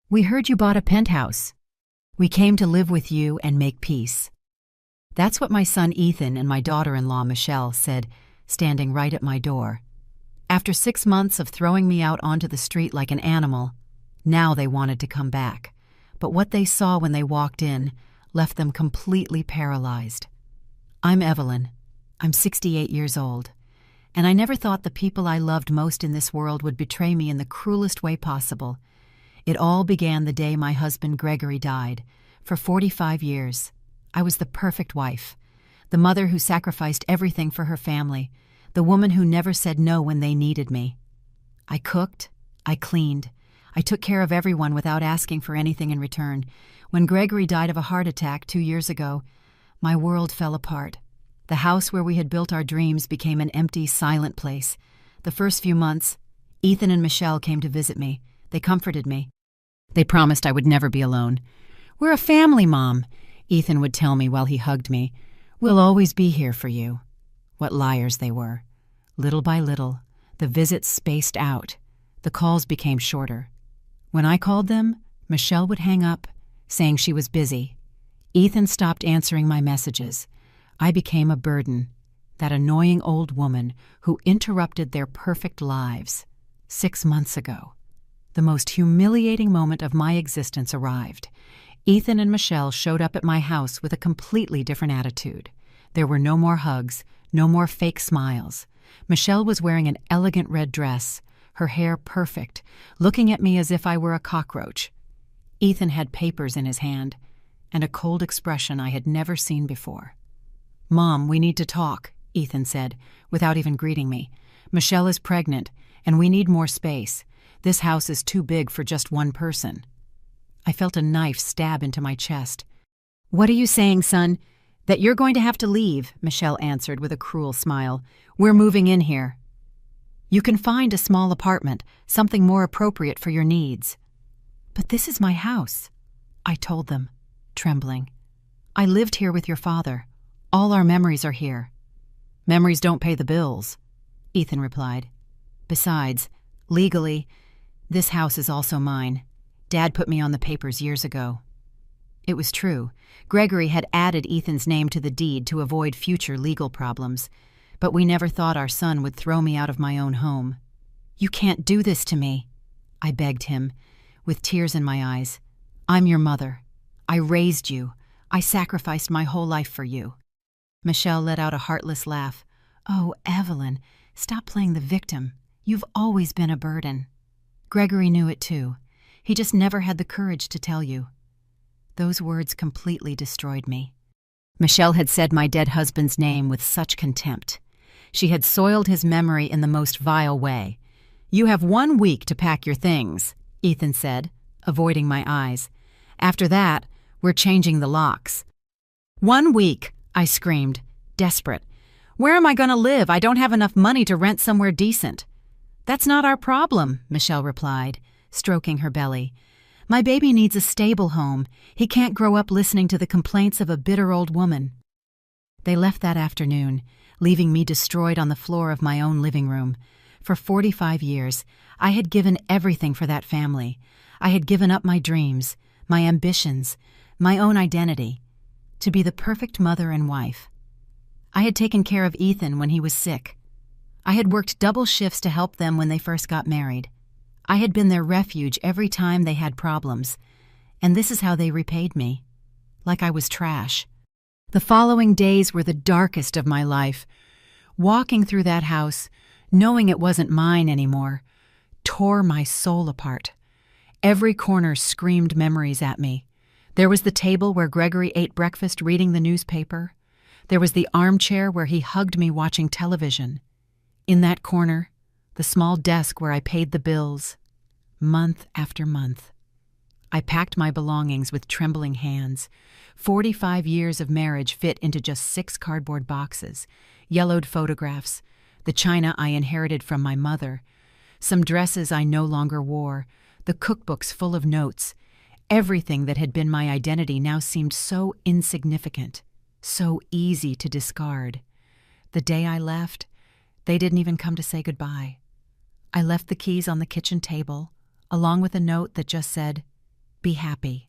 We heard you bought a penthouse. We came to live with you and make peace. That's what my son Ethan and my daughter-in-law Michelle said, standing right at my door. After 6 months of throwing me out onto the street like an animal, now they wanted to come back. But what they saw when they walked in left them completely paralyzed. I'm Evelyn. I'm 68 years old. And I never thought the people I loved most in this world would betray me in the cruelest way possible. It all began the day my husband Gregory died. For 45 years, I was the perfect wife, the mother who sacrificed everything for her family, the woman who never said no when they needed me. I cooked, I cleaned, I took care of everyone without asking for anything in return. When Gregory died of a heart attack 2 years ago, my world fell apart. The house where we had built our dreams became an empty, silent place. The first few months, Ethan and Michelle came to visit me. They comforted me. They promised I would never be alone. "We're a family, Mom," Ethan would tell me while he hugged me. "We'll always be here for you." What liars they were. Little by little, the visits spaced out. The calls became shorter. When I called them, Michelle would hang up, saying she was busy. Ethan stopped answering my messages. I became a burden, that annoying old woman who interrupted their perfect lives. 6 months ago, the most humiliating moment of my existence arrived. Ethan and Michelle showed up at my house with a completely different attitude. There were no more hugs, no more fake smiles. Michelle was wearing an elegant red dress, her hair perfect, looking at me as if I were a cockroach. Ethan had papers in his hand, and a cold expression I had never seen before. "Mom, we need to talk," Ethan said, without even greeting me. "Michelle is pregnant, and we need more space. This house is too big for just one person." I felt a knife stab into my chest. "What are you saying, son? That you're going to have to leave," Michelle answered with a cruel smile. "We're moving in here. You can find a small apartment, something more appropriate for your needs." "But this is my house," I told them, trembling. "I lived here with your father. All our memories are here." "Memories don't pay the bills," Ethan replied. "Besides, legally, this house is also mine. Dad put me on the papers years ago." It was true. Gregory had added Ethan's name to the deed to avoid future legal problems, but we never thought our son would throw me out of my own home. "You can't do this to me," I begged him, with tears in my eyes. "I'm your mother. I raised you. I sacrificed my whole life for you." Michelle let out a heartless laugh. "Oh, Evelyn, stop playing the victim. You've always been a burden." Gregory knew it too. He just never had the courage to tell you. Those words completely destroyed me. Michelle had said my dead husband's name with such contempt. She had soiled his memory in the most vile way. "You have 1 week to pack your things," Ethan said, avoiding my eyes. "After that, we're changing the locks." "1 week!" I screamed, desperate. "Where am I going to live? I don't have enough money to rent somewhere decent." "That's not our problem," Michelle replied, stroking her belly. "My baby needs a stable home. He can't grow up listening to the complaints of a bitter old woman." They left that afternoon, leaving me destroyed on the floor of my own living room. For 45 years, I had given everything for that family. I had given up my dreams, my ambitions, my own identity, to be the perfect mother and wife. I had taken care of Ethan when he was sick. I had worked double shifts to help them when they first got married. I had been their refuge every time they had problems, and this is how they repaid me, like I was trash. The following days were the darkest of my life. Walking through that house, knowing it wasn't mine anymore, tore my soul apart. Every corner screamed memories at me. There was the table where Gregory ate breakfast reading the newspaper. There was the armchair where he hugged me watching television. In that corner, the small desk where I paid the bills, month after month. I packed my belongings with trembling hands. 45 years of marriage fit into just 6 cardboard boxes, yellowed photographs, the china I inherited from my mother, some dresses I no longer wore, the cookbooks full of notes. Everything that had been my identity now seemed so insignificant, so easy to discard. The day I left, they didn't even come to say goodbye. I left the keys on the kitchen table, along with a note that just said, Be happy.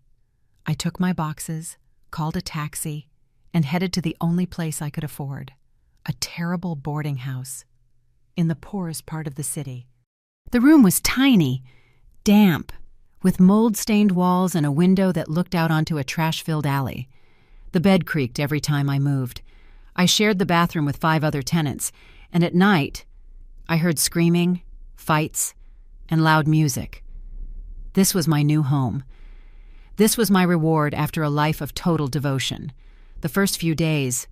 I took my boxes, called a taxi, and headed to the only place I could afford, a terrible boarding house in the poorest part of the city. The room was tiny, damp, with mold-stained walls and a window that looked out onto a trash-filled alley. The bed creaked every time I moved. I shared the bathroom with 5 other tenants, and at night, I heard screaming, fights, and loud music. This was my new home. This was my reward after a life of total devotion. The first few days,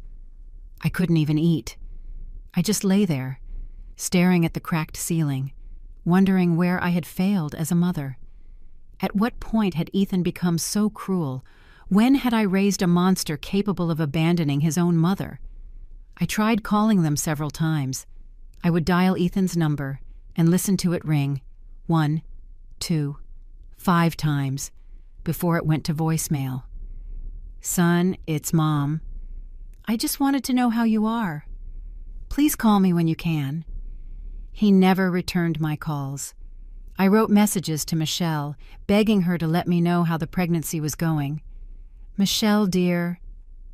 I couldn't even eat. I just lay there, staring at the cracked ceiling, wondering where I had failed as a mother. At what point had Ethan become so cruel? When had I raised a monster capable of abandoning his own mother? I tried calling them several times. I would dial Ethan's number and listen to it ring 1, 2, 5 times before it went to voicemail. Son, it's Mom. I just wanted to know how you are. Please call me when you can. He never returned my calls. I wrote messages to Michelle, begging her to let me know how the pregnancy was going. Michelle, dear,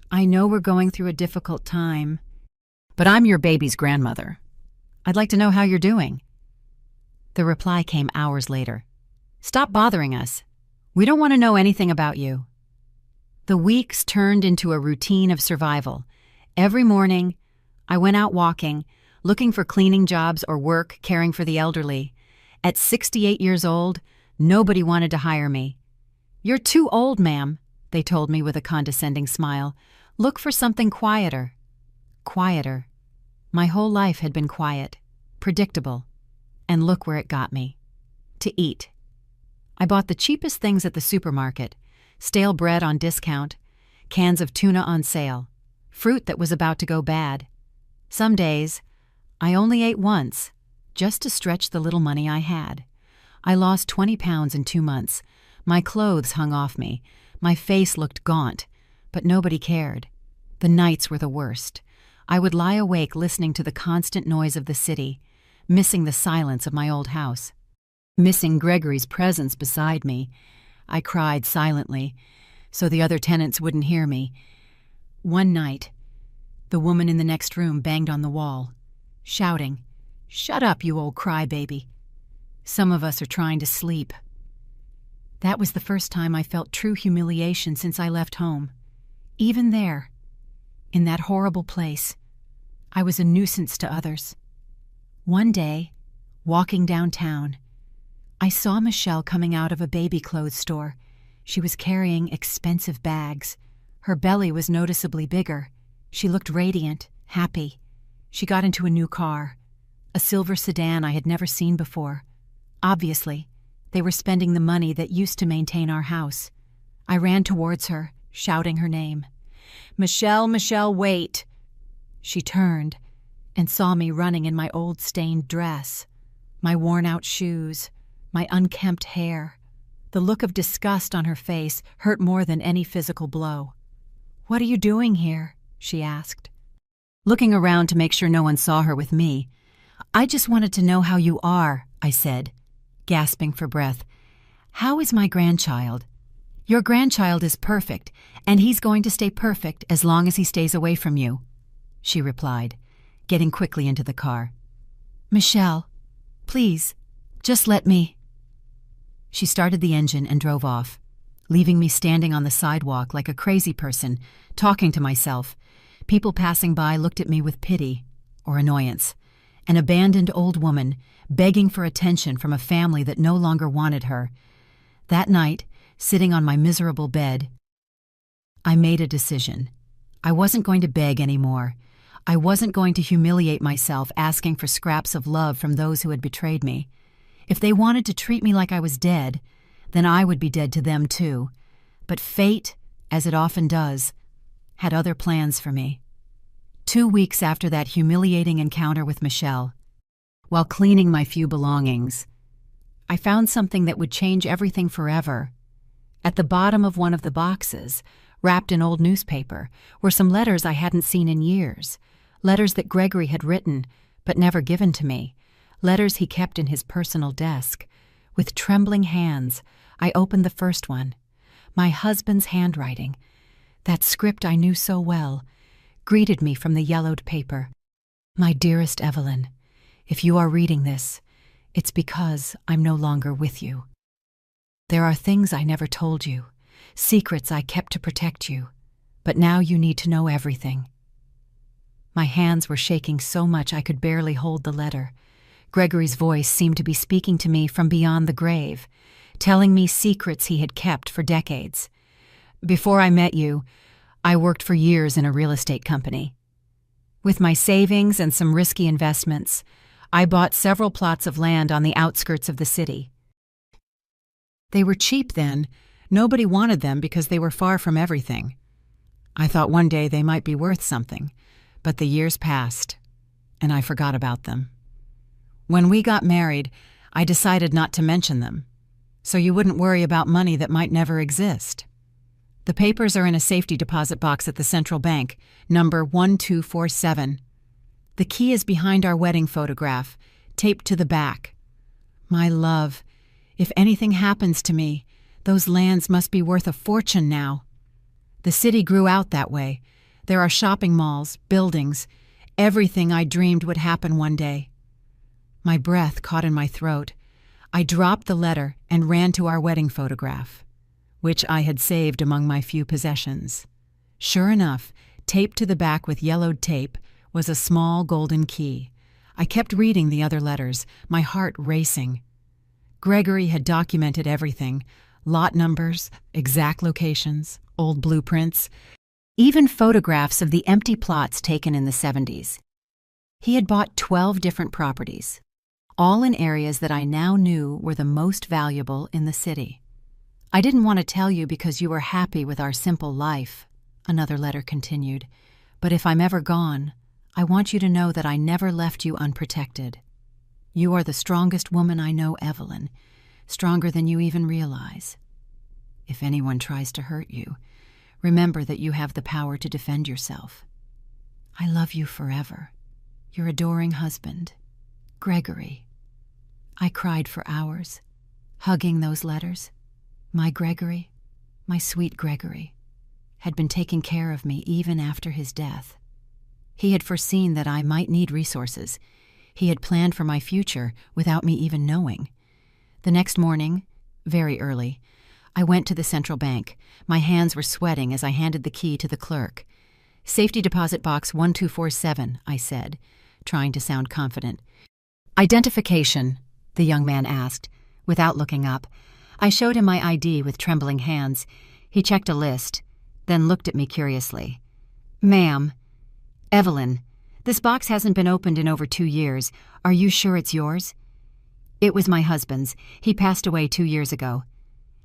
I know we're going through a difficult time, but I'm your baby's grandmother. I'd like to know how you're doing. The reply came hours later. Stop bothering us. We don't want to know anything about you. The weeks turned into a routine of survival. Every morning, I went out walking, looking for cleaning jobs or work caring for the elderly. At 68 years old, nobody wanted to hire me. You're too old, ma'am, they told me with a condescending smile. Look for something quieter. Quieter. My whole life had been quiet, predictable, and look where it got me. To eat. I bought the cheapest things at the supermarket, stale bread on discount, cans of tuna on sale, fruit that was about to go bad. Some days, I only ate once, just to stretch the little money I had. I lost 20 pounds in 2 months. My clothes hung off me. My face looked gaunt, but nobody cared. The nights were the worst. I would lie awake listening to the constant noise of the city, missing the silence of my old house, missing Gregory's presence beside me. I cried silently, so the other tenants wouldn't hear me. One night, the woman in the next room banged on the wall, shouting, "Shut up, you old crybaby. Some of us are trying to sleep." That was the first time I felt true humiliation since I left home. Even there, in that horrible place, I was a nuisance to others. One day, walking downtown, I saw Michelle coming out of a baby clothes store. She was carrying expensive bags. Her belly was noticeably bigger. She looked radiant, happy. She got into a new car, a silver sedan I had never seen before. Obviously, they were spending the money that used to maintain our house. I ran towards her, shouting her name. "Michelle, Michelle, wait!" She turned and saw me running in my old stained dress, my worn-out shoes, my unkempt hair. The look of disgust on her face hurt more than any physical blow. "What are you doing here?" she asked. Looking around to make sure no one saw her with me. "I just wanted to know how you are," I said, gasping for breath. "How is my grandchild?" "Your grandchild is perfect, and he's going to stay perfect as long as he stays away from you," she replied, getting quickly into the car. "Michelle, please, just let me." She started the engine and drove off, leaving me standing on the sidewalk like a crazy person, talking to myself. People passing by looked at me with pity or annoyance. An abandoned old woman begging for attention from a family that no longer wanted her. That night, sitting on my miserable bed, I made a decision. I wasn't going to beg anymore. I wasn't going to humiliate myself asking for scraps of love from those who had betrayed me. If they wanted to treat me like I was dead, then I would be dead to them too. But fate, as it often does, had other plans for me. 2 weeks after that humiliating encounter with Michelle, while cleaning my few belongings, I found something that would change everything forever. At the bottom of one of the boxes, wrapped in old newspaper, were some letters I hadn't seen in years. Letters that Gregory had written, but never given to me. Letters he kept in his personal desk. With trembling hands, I opened the first one My husband's handwriting, that script I knew so well, greeted me from the yellowed paper. My dearest Evelyn, if you are reading this, it's because I'm no longer with you. There are things I never told you, secrets I kept to protect you, but now you need to know everything. My hands were shaking so much I could barely hold the letter. Gregory's voice seemed to be speaking to me from beyond the grave, telling me secrets he had kept for decades. Before I met you, I worked for years in a real estate company. With my savings and some risky investments, I bought several plots of land on the outskirts of the city. They were cheap then. Nobody wanted them because they were far from everything. I thought one day they might be worth something, but the years passed, and I forgot about them. When we got married, I decided not to mention them, so you wouldn't worry about money that might never exist. The papers are in a safety deposit box at the central bank, number 1247. The key is behind our wedding photograph, taped to the back. My love, if anything happens to me, those lands must be worth a fortune now. The city grew out that way. There are shopping malls, buildings, everything I dreamed would happen one day. My breath caught in my throat. I dropped the letter and ran to our wedding photograph, which I had saved among my few possessions. Sure enough, taped to the back with yellowed tape was a small golden key. I kept reading the other letters, my heart racing. Gregory had documented everything: lot numbers, exact locations, old blueprints, even photographs of the empty plots taken in the 70s. He had bought 12 different properties, all in areas that I now knew were the most valuable in the city. I didn't want to tell you because you were happy with our simple life, another letter continued, but if I'm ever gone, I want you to know that I never left you unprotected. You are the strongest woman I know, Evelyn, stronger than you even realize. If anyone tries to hurt you, remember that you have the power to defend yourself. I love you forever. Your adoring husband, Gregory. I cried for hours, hugging those letters. My Gregory, my sweet Gregory, had been taking care of me even after his death. He had foreseen that I might need resources. He had planned for my future without me even knowing. The next morning, very early, I went to the central bank. My hands were sweating as I handed the key to the clerk. "Safety deposit box 1247, I said, trying to sound confident. "Identification?" the young man asked, without looking up. I showed him my ID with trembling hands. He checked a list, then looked at me curiously. "Ma'am, Evelyn, this box hasn't been opened in over 2 years. Are you sure it's yours?" "It was my husband's. He passed away 2 years ago."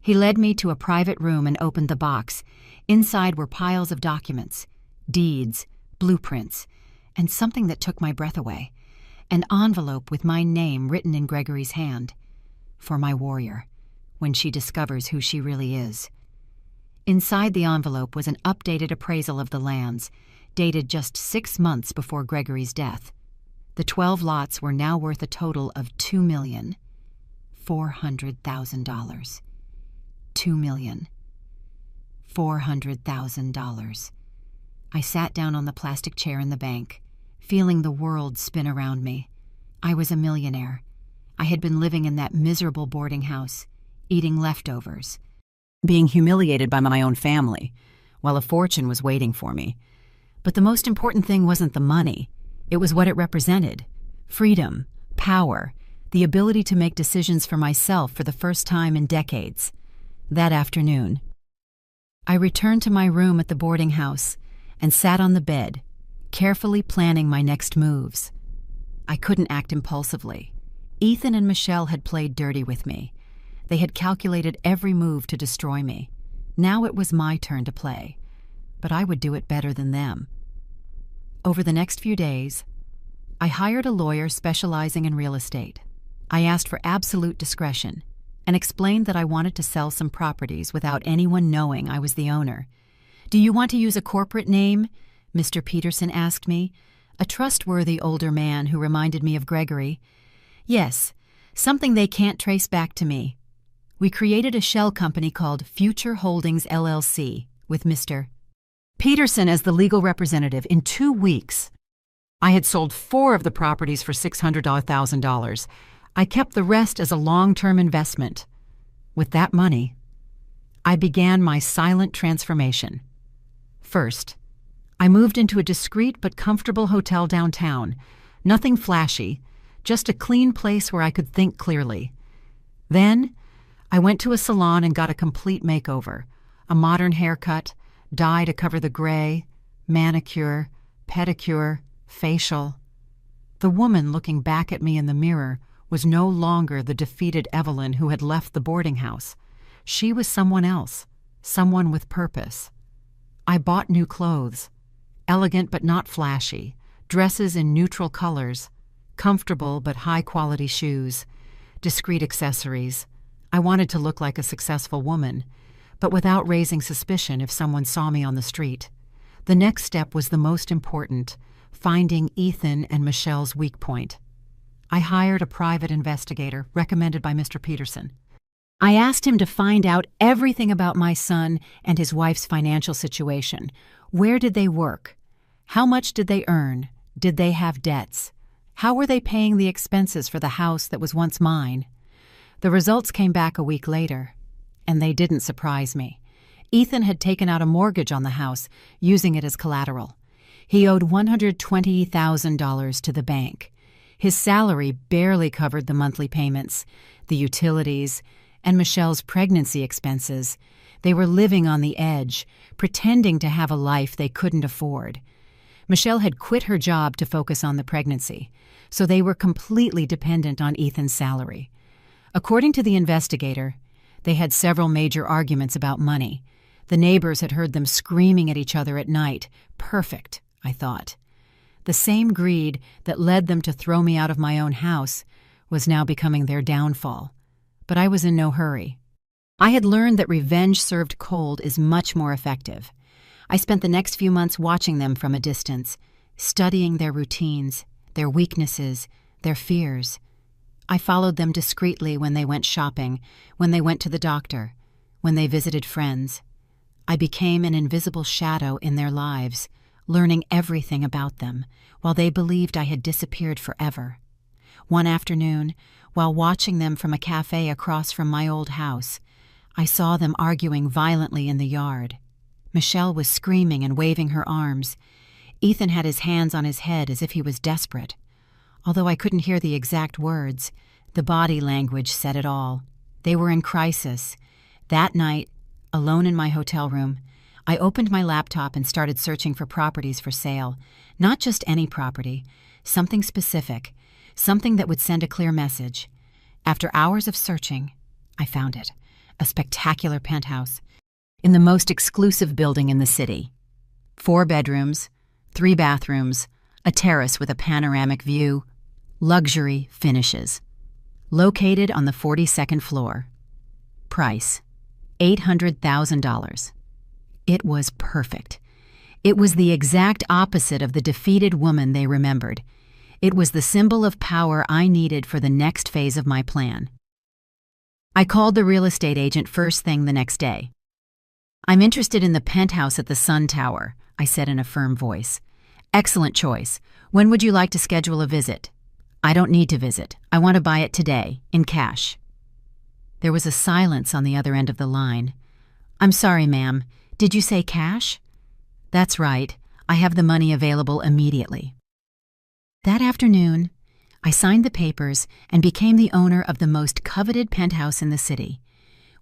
He led me to a private room and opened the box. Inside were piles of documents, deeds, blueprints, and something that took my breath away. An envelope with my name written in Gregory's hand. For my warrior, when she discovers who she really is. Inside the envelope was an updated appraisal of the lands, dated just 6 months before Gregory's death. The 12 lots were now worth a total of $2,400,000. $2,400,000. I sat down on the plastic chair in the bank, feeling the world spin around me. I was a millionaire. I had been living in that miserable boarding house, eating leftovers, being humiliated by my own family, while a fortune was waiting for me. But the most important thing wasn't the money. It was what it represented: freedom, power, the ability to make decisions for myself for the first time in decades. That afternoon, I returned to my room at the boarding house and sat on the bed, carefully planning my next moves. I couldn't act impulsively. Ethan and Michelle had played dirty with me. They had calculated every move to destroy me. Now it was my turn to play, but I would do it better than them. Over the next few days, I hired a lawyer specializing in real estate. I asked for absolute discretion and explained that I wanted to sell some properties without anyone knowing I was the owner. "Do you want to use a corporate name?" Mr. Peterson asked me, a trustworthy older man who reminded me of Gregory. "Yes, something they can't trace back to me." We created a shell company called Future Holdings LLC with Mr. Peterson as the legal representative. In 2 weeks, I had sold 4 of the properties for $600,000. I kept the rest as a long-term investment. With that money, I began my silent transformation. First, I moved into a discreet but comfortable hotel downtown. Nothing flashy, just a clean place where I could think clearly. Then, I went to a salon and got a complete makeover. A modern haircut, dye to cover the gray, manicure, pedicure, facial. The woman looking back at me in the mirror was no longer the defeated Evelyn who had left the boarding house. She was someone else, someone with purpose. I bought new clothes, elegant but not flashy, dresses in neutral colors, comfortable but high-quality shoes, discreet accessories. I wanted to look like a successful woman, but without raising suspicion if someone saw me on the street. The next step was the most important, finding Ethan and Michelle's weak point. I hired a private investigator recommended by Mr. Peterson. I asked him to find out everything about my son and his wife's financial situation. Where did they work? How much did they earn? Did they have debts? How were they paying the expenses for the house that was once mine? The results came back a week later, and they didn't surprise me. Ethan had taken out a mortgage on the house, using it as collateral. He owed $120,000 to the bank. His salary barely covered the monthly payments, the utilities, and Michelle's pregnancy expenses. They were living on the edge, pretending to have a life they couldn't afford. Michelle had quit her job to focus on the pregnancy, so they were completely dependent on Ethan's salary. According to the investigator, they had several major arguments about money. The neighbors had heard them screaming at each other at night. Perfect, I thought. The same greed that led them to throw me out of my own house was now becoming their downfall. But I was in no hurry. I had learned that revenge served cold is much more effective. I spent the next few months watching them from a distance, studying their routines, their weaknesses, their fears. I followed them discreetly when they went shopping, when they went to the doctor, when they visited friends. I became an invisible shadow in their lives, learning everything about them, while they believed I had disappeared forever. One afternoon, while watching them from a cafe across from my old house, I saw them arguing violently in the yard. Michelle was screaming and waving her arms. Ethan had his hands on his head as if he was desperate. Although I couldn't hear the exact words, the body language said it all. They were in crisis. That night, alone in my hotel room, I opened my laptop and started searching for properties for sale. Not just any property, something specific, something that would send a clear message. After hours of searching, I found it. A spectacular penthouse in the most exclusive building in the city. 4 bedrooms, 3 bathrooms, a terrace with a panoramic view, luxury finishes. Located on the 42nd floor. Price, $800,000. It was perfect. It was the exact opposite of the defeated woman they remembered. It was the symbol of power I needed for the next phase of my plan. I called the real estate agent first thing the next day. "I'm interested in the penthouse at the Sun Tower," I said in a firm voice. "Excellent choice. When would you like to schedule a visit?" "I don't need to visit. I want to buy it today, in cash." There was a silence on the other end of the line. "I'm sorry, ma'am. Did you say cash?" "That's right. I have the money available immediately." That afternoon, I signed the papers and became the owner of the most coveted penthouse in the city.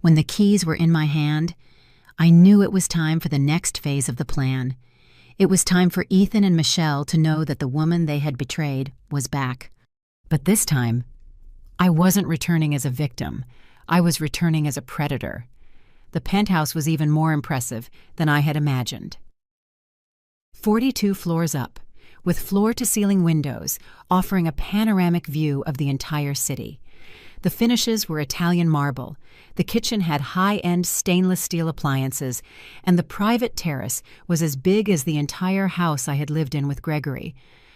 When the keys were in my hand, I knew it was time for the next phase of the plan. It was time for Ethan and Michelle to know that the woman they had betrayed was back. But this time, I wasn't returning as a victim. I was returning as a predator. The penthouse was even more impressive than I had imagined. 42 floors up, with floor-to-ceiling windows offering a panoramic view of the entire city. The finishes were Italian marble, the kitchen had high-end stainless steel appliances, and the private terrace was as big as the entire house I had lived in with Gregory.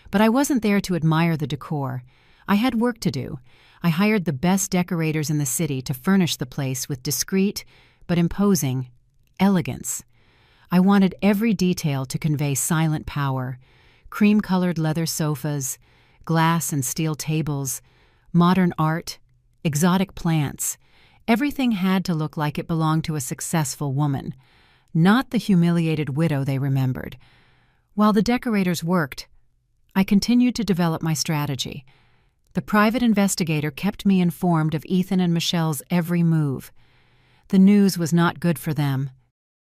But I wasn't there to admire the decor. I had work to do. I hired the best decorators in the city to furnish the place with discreet but imposing elegance. I wanted every detail to convey silent power: cream-colored leather sofas, glass and steel tables, modern art, exotic plants. Everything had to look like it belonged to a successful woman, not the humiliated widow they remembered. While the decorators worked, I continued to develop my strategy. The private investigator kept me informed of Ethan and Michelle's every move. The news was not good for them.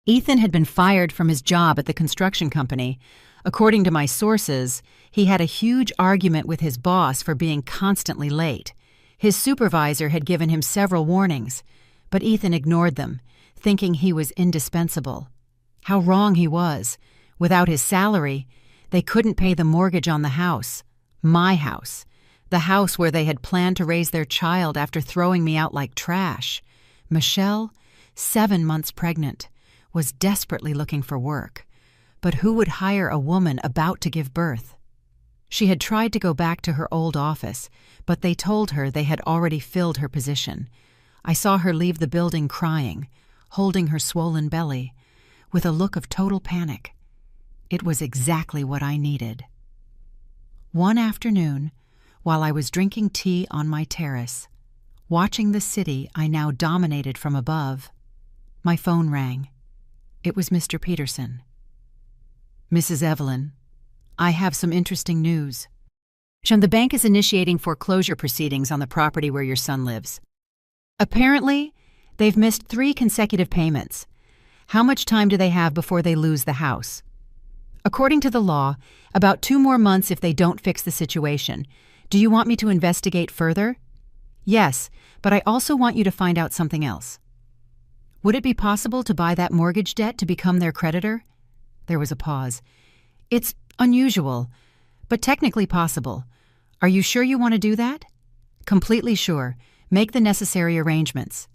Ethan had been fired from his job at the construction company. According to my sources, he had a huge argument with his boss for being constantly late. His supervisor had given him several warnings, but Ethan ignored them, thinking he was indispensable. How wrong he was. Without his salary, they couldn't pay the mortgage on the house. My house. The house where they had planned to raise their child after throwing me out like trash. Michelle, 7 months pregnant, was desperately looking for work. But who would hire a woman about to give birth? She had tried to go back to her old office, but they told her they had already filled her position. I saw her leave the building crying, holding her swollen belly, with a look of total panic. It was exactly what I needed. One afternoon, while I was drinking tea on my terrace, watching the city I now dominated from above, my phone rang. It was Mr. Peterson. "Mrs. Evelyn, I have some interesting news. The bank is initiating foreclosure proceedings on the property where your son lives. Apparently, they've missed 3 consecutive payments. How much time do they have before they lose the house? According to the law, about 2 more months if they don't fix the situation. Do you want me to investigate further?" "Yes, but I also want you to find out something else. Would it be possible to buy that mortgage debt to become their creditor?" There was a pause. "It's unusual, but technically possible. Are you sure you want to do that?" "Completely sure. Make the necessary arrangements."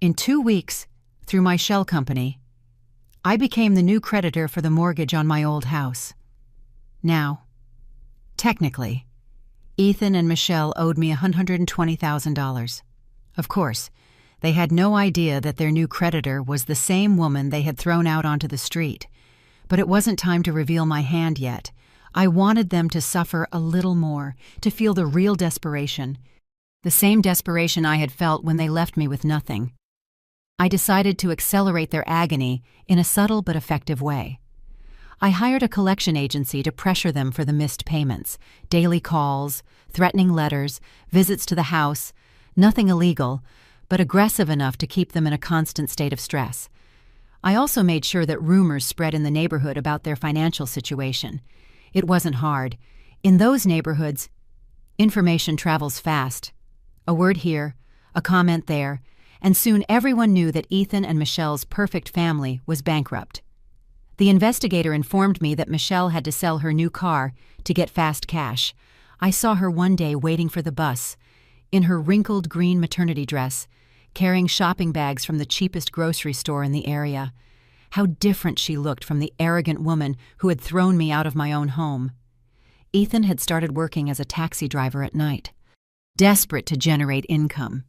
In 2 weeks, through my shell company, I became the new creditor for the mortgage on my old house. Now, technically, Ethan and Michelle owed me $120,000. Of course, they had no idea that their new creditor was the same woman they had thrown out onto the street. But it wasn't time to reveal my hand yet. I wanted them to suffer a little more, to feel the real desperation. The same desperation I had felt when they left me with nothing. I decided to accelerate their agony in a subtle but effective way. I hired a collection agency to pressure them for the missed payments, daily calls, threatening letters, visits to the house, nothing illegal, but aggressive enough to keep them in a constant state of stress. I also made sure that rumors spread in the neighborhood about their financial situation. It wasn't hard. In those neighborhoods, information travels fast. A word here, a comment there, and soon everyone knew that Ethan and Michelle's perfect family was bankrupt. The investigator informed me that Michelle had to sell her new car to get fast cash. I saw her one day waiting for the bus, in her wrinkled green maternity dress, carrying shopping bags from the cheapest grocery store in the area. How different she looked from the arrogant woman who had thrown me out of my own home. Ethan had started working as a taxi driver at night, desperate to generate income.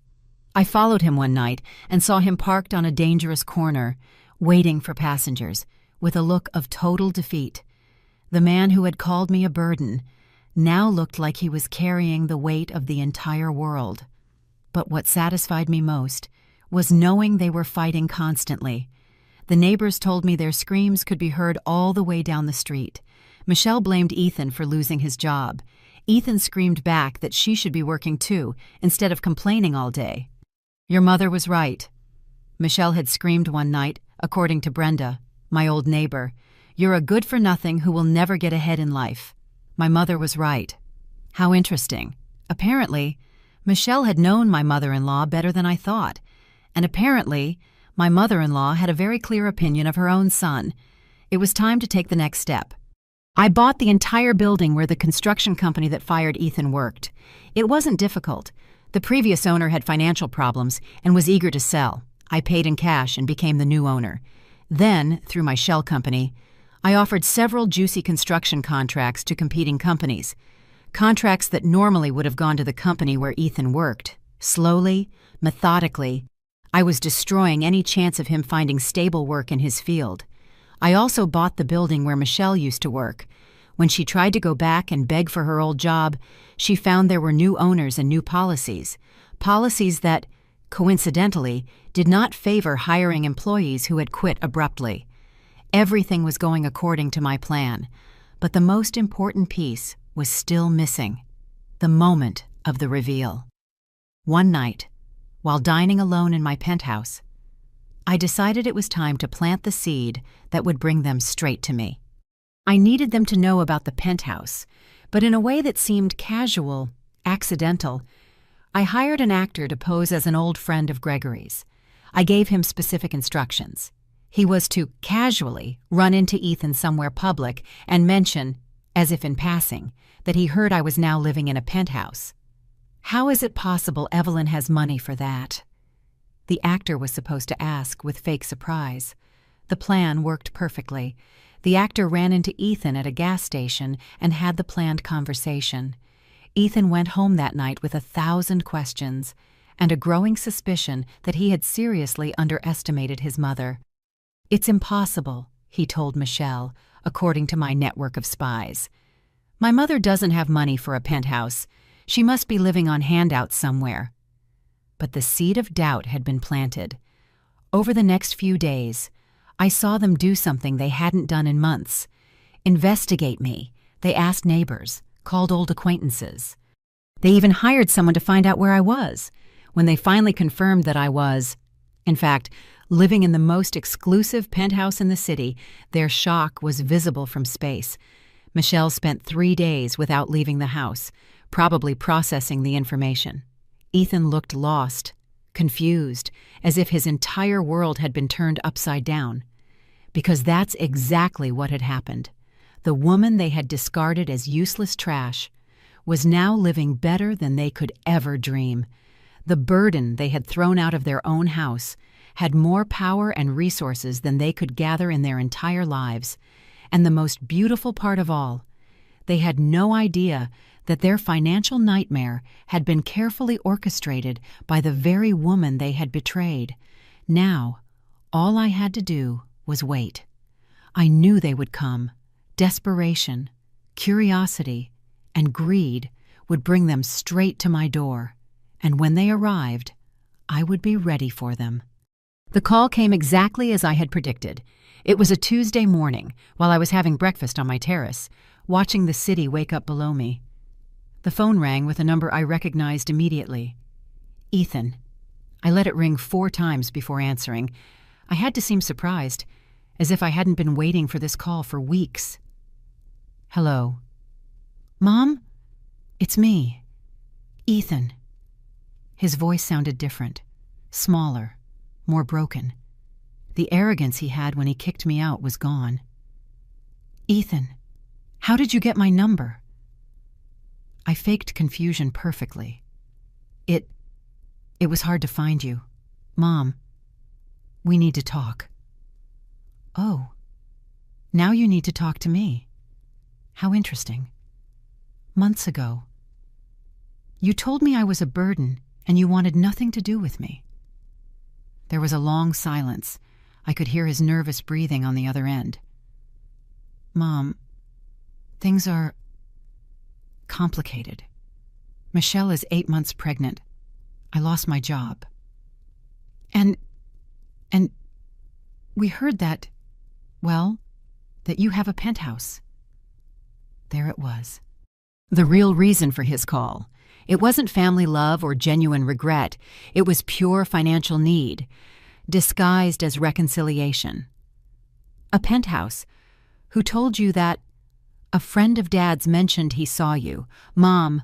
I followed him one night and saw him parked on a dangerous corner, waiting for passengers, with a look of total defeat. The man who had called me a burden now looked like he was carrying the weight of the entire world. But what satisfied me most was knowing they were fighting constantly. The neighbors told me their screams could be heard all the way down the street. Michelle blamed Ethan for losing his job. Ethan screamed back that she should be working too, instead of complaining all day. "Your mother was right," Michelle had screamed one night, according to Brenda, my old neighbor. "You're a good-for-nothing who will never get ahead in life." My mother was right. How interesting. Apparently, Michelle had known my mother-in-law better than I thought, and apparently, my mother-in-law had a very clear opinion of her own son. It was time to take the next step. I bought the entire building where the construction company that fired Ethan worked. It wasn't difficult. The previous owner had financial problems and was eager to sell. I paid in cash and became the new owner. Then, through my shell company, I offered several juicy construction contracts to competing companies. Contracts that normally would have gone to the company where Ethan worked. Slowly, methodically, I was destroying any chance of him finding stable work in his field. I also bought the building where Michelle used to work. When she tried to go back and beg for her old job, she found there were new owners and new policies. Policies that, coincidentally, did not favor hiring employees who had quit abruptly. Everything was going according to my plan, but the most important piece was still missing: the moment of the reveal. One night, while dining alone in my penthouse, I decided it was time to plant the seed that would bring them straight to me. I needed them to know about the penthouse, but in a way that seemed casual, accidental. I hired an actor to pose as an old friend of Gregory's. I gave him specific instructions. He was to casually run into Ethan somewhere public and mention, as if in passing, that he heard I was now living in a penthouse. "How is it possible Evelyn has money for that?" the actor was supposed to ask with fake surprise. The plan worked perfectly. The actor ran into Ethan at a gas station and had the planned conversation. Ethan went home that night with 1,000 questions and a growing suspicion that he had seriously underestimated his mother. "It's impossible," he told Michelle, according to my network of spies. "My mother doesn't have money for a penthouse. She must be living on handouts somewhere." But the seed of doubt had been planted. Over the next few days, I saw them do something they hadn't done in months. Investigate me. They asked neighbors, called old acquaintances. They even hired someone to find out where I was. When they finally confirmed that I was, in fact, living in the most exclusive penthouse in the city, their shock was visible from space. Michelle spent 3 days without leaving the house, probably processing the information. Ethan looked lost, confused, as if his entire world had been turned upside down. Because that's exactly what had happened. The woman they had discarded as useless trash was now living better than they could ever dream. The burden they had thrown out of their own house had more power and resources than they could gather in their entire lives. And the most beautiful part of all, they had no idea that their financial nightmare had been carefully orchestrated by the very woman they had betrayed. Now, all I had to do was wait. I knew they would come. Desperation, curiosity, and greed would bring them straight to my door, and when they arrived, I would be ready for them. The call came exactly as I had predicted. It was a Tuesday morning, while I was having breakfast on my terrace, watching the city wake up below me. The phone rang with a number I recognized immediately. Ethan. I let it ring 4 times before answering. I had to seem surprised, as if I hadn't been waiting for this call for weeks. "Hello." "Mom? It's me. Ethan." His voice sounded different, smaller, more broken. The arrogance he had when he kicked me out was gone. "Ethan, how did you get my number?" I faked confusion perfectly. It was hard to find you. Mom, we need to talk." "Oh, now you need to talk to me. How interesting. Months ago, you told me I was a burden and you wanted nothing to do with me." There was a long silence. I could hear his nervous breathing on the other end. "Mom, things are complicated. Michelle is 8 months pregnant. I lost my job. And we heard that, well, that you have a penthouse." There it was. The real reason for his call. It wasn't family love or genuine regret. It was pure financial need, disguised as reconciliation. "A penthouse. Who told you that? A friend of Dad's mentioned he saw you. Mom,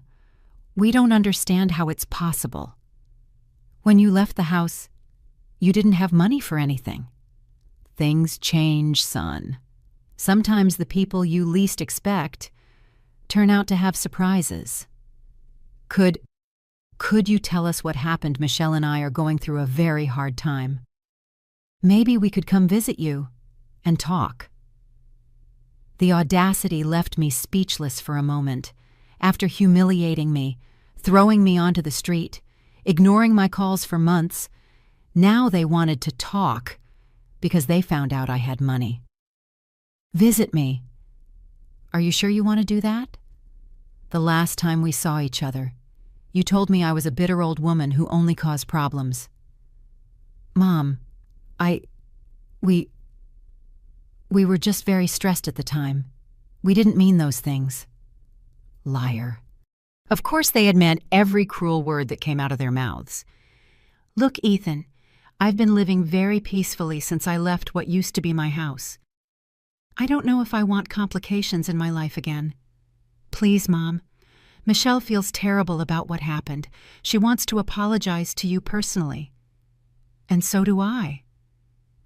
we don't understand how it's possible. When you left the house, you didn't have money for anything." Things change, son. Sometimes the people you least expect turn out to have surprises. Could you tell us what happened? Michelle and I are going through a very hard time. Maybe we could come visit you and talk. The audacity left me speechless for a moment, After humiliating me, throwing me onto the street, ignoring my calls for months, now they wanted to talk because they found out I had money. Visit me. Are you sure you want to do that? The last time we saw each other, you told me I was a bitter old woman who only caused problems. Mom, we were just very stressed at the time. We didn't mean those things. Liar. Of course they had meant every cruel word that came out of their mouths. Look, Ethan, I've been living very peacefully since I left what used to be my house. I don't know if I want complications in my life again. Please, Mom. Michelle feels terrible about what happened. She wants to apologize to you personally. And so do I.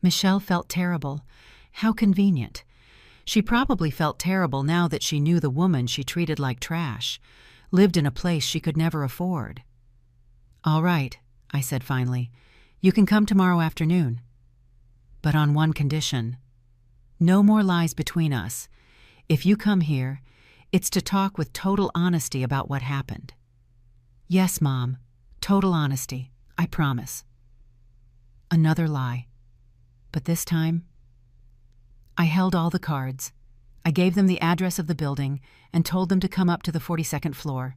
Michelle felt terrible. How convenient. She probably felt terrible now that she knew the woman she treated like trash lived in a place she could never afford. All right, I said finally. You can come tomorrow afternoon. But on one condition. No more lies between us. If you come here, it's to talk with total honesty about what happened. Yes, Mom. Total honesty. I promise. Another lie. But this time, I held all the cards. I gave them the address of the building and told them to come up to the 42nd floor.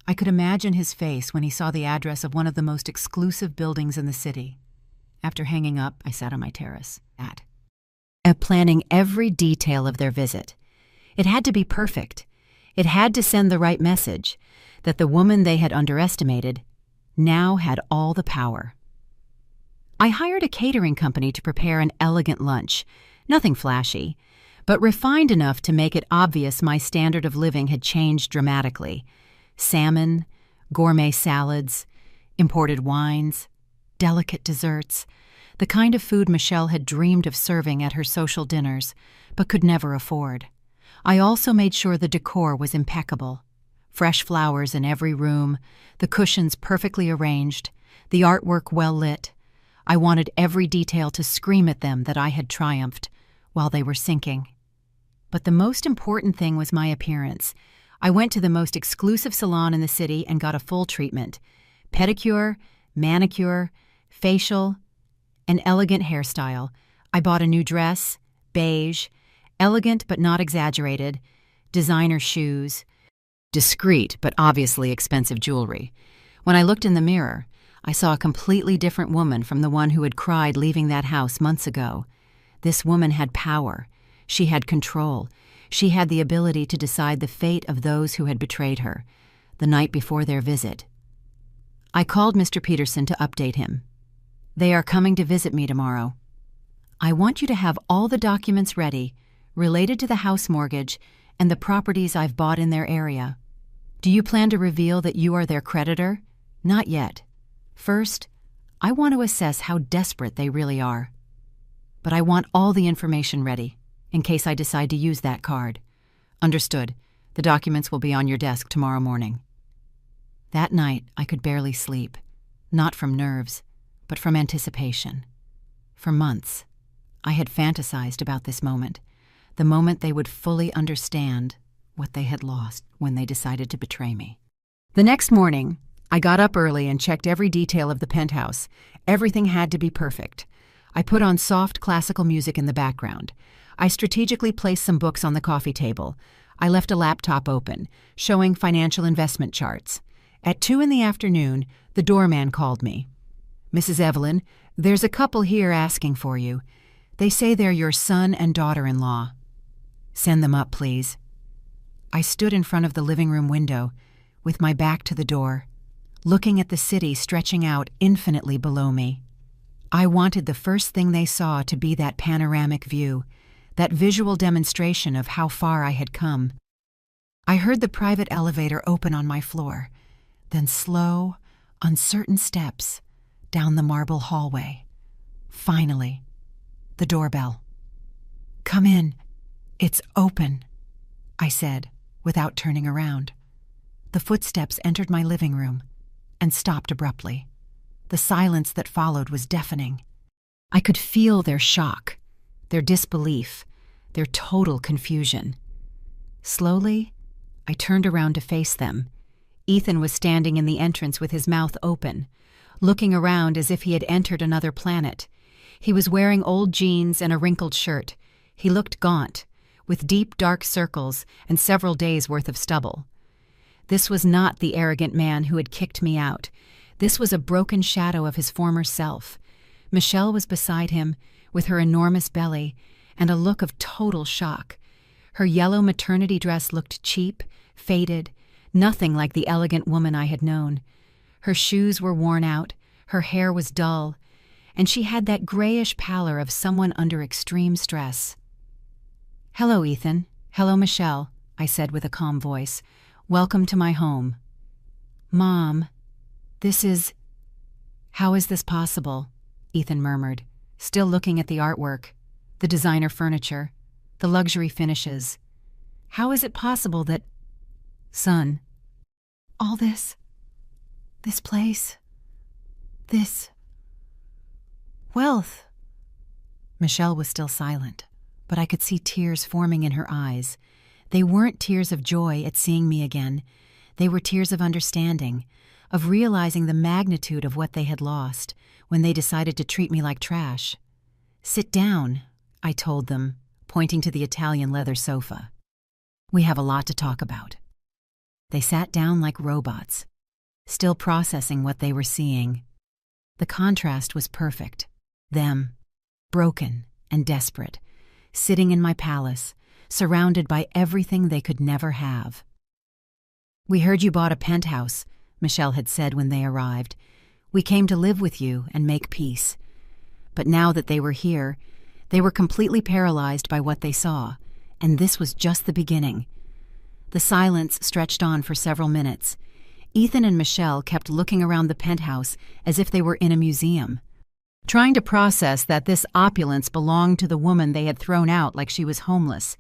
I could imagine his face when he saw the address of one of the most exclusive buildings in the city. After hanging up, I sat on my terrace, planning every detail of their visit. It had to be perfect. It had to send the right message, that the woman they had underestimated now had all the power. I hired a catering company to prepare an elegant lunch, nothing flashy, but refined enough to make it obvious my standard of living had changed dramatically. Salmon, gourmet salads, imported wines, delicate desserts, the kind of food Michelle had dreamed of serving at her social dinners, but could never afford. I also made sure the decor was impeccable. Fresh flowers in every room, the cushions perfectly arranged, the artwork well lit. I wanted every detail to scream at them that I had triumphed while they were sinking. But the most important thing was my appearance. I went to the most exclusive salon in the city and got a full treatment. Pedicure, manicure, facial, an elegant hairstyle. I bought a new dress, beige, elegant but not exaggerated, designer shoes, discreet but obviously expensive jewelry. When I looked in the mirror, I saw a completely different woman from the one who had cried leaving that house months ago. This woman had power. She had control. She had the ability to decide the fate of those who had betrayed her, the night before their visit. I called Mr. Peterson to update him. They are coming to visit me tomorrow. I want you to have all the documents ready, related to the house mortgage and the properties I've bought in their area. Do you plan to reveal that you are their creditor? Not yet. First, I want to assess how desperate they really are. But I want all the information ready, in case I decide to use that card. Understood. The documents will be on your desk tomorrow morning. That night, I could barely sleep. Not from nerves, but from anticipation. For months, I had fantasized about this moment, the moment they would fully understand what they had lost when they decided to betray me. The next morning, I got up early and checked every detail of the penthouse. Everything had to be perfect. I put on soft classical music in the background. I strategically placed some books on the coffee table. I left a laptop open, showing financial investment charts. At 2 p.m, the doorman called me. Mrs. Evelyn, there's a couple here asking for you. They say they're your son and daughter-in-law. Send them up, please. I stood in front of the living room window, with my back to the door, looking at the city stretching out infinitely below me. I wanted the first thing they saw to be that panoramic view, that visual demonstration of how far I had come. I heard the private elevator open on my floor, then slow, uncertain steps down the marble hallway. Finally, the doorbell. Come in. It's open, I said, without turning around. The footsteps entered my living room and stopped abruptly. The silence that followed was deafening. I could feel their shock, their disbelief, their total confusion. Slowly, I turned around to face them. Ethan was standing in the entrance with his mouth open, looking around as if he had entered another planet. He was wearing old jeans and a wrinkled shirt. He looked gaunt, with deep dark circles and several days' worth of stubble. This was not the arrogant man who had kicked me out. This was a broken shadow of his former self. Michelle was beside him, with her enormous belly and a look of total shock. Her yellow maternity dress looked cheap, faded, nothing like the elegant woman I had known. Her shoes were worn out, her hair was dull, and she had that grayish pallor of someone under extreme stress. "Hello, Ethan. Hello, Michelle," I said with a calm voice. "Welcome to my home." "Mom, How is this possible?" Ethan murmured, still looking at the artwork, the designer furniture, the luxury finishes. "How is it possible that—" "Son." "All this place, this wealth." Michelle was still silent, but I could see tears forming in her eyes. They weren't tears of joy at seeing me again. They were tears of understanding, of realizing the magnitude of what they had lost when they decided to treat me like trash. "Sit down," I told them, pointing to the Italian leather sofa. "We have a lot to talk about." They sat down like robots, still processing what they were seeing. The contrast was perfect. Them, broken and desperate, sitting in my palace, surrounded by everything they could never have. "We heard you bought a penthouse," Michelle had said when they arrived. "We came to live with you and make peace." But now that they were here, they were completely paralyzed by what they saw, and this was just the beginning. The silence stretched on for several minutes. Ethan and Michelle kept looking around the penthouse as if they were in a museum, trying to process that this opulence belonged to the woman they had thrown out like she was homeless.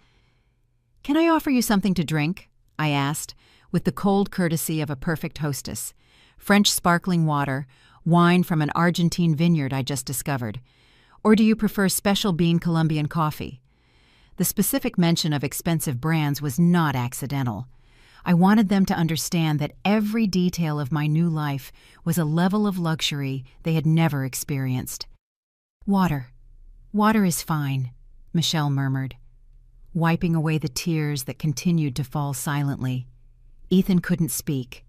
"Can I offer you something to drink?" I asked, with the cold courtesy of a perfect hostess. "French sparkling water, wine from an Argentine vineyard I just discovered. Or do you prefer special bean Colombian coffee?" The specific mention of expensive brands was not accidental. I wanted them to understand that every detail of my new life was a level of luxury they had never experienced. Water is fine," Michelle murmured, wiping away the tears that continued to fall silently. Ethan couldn't speak.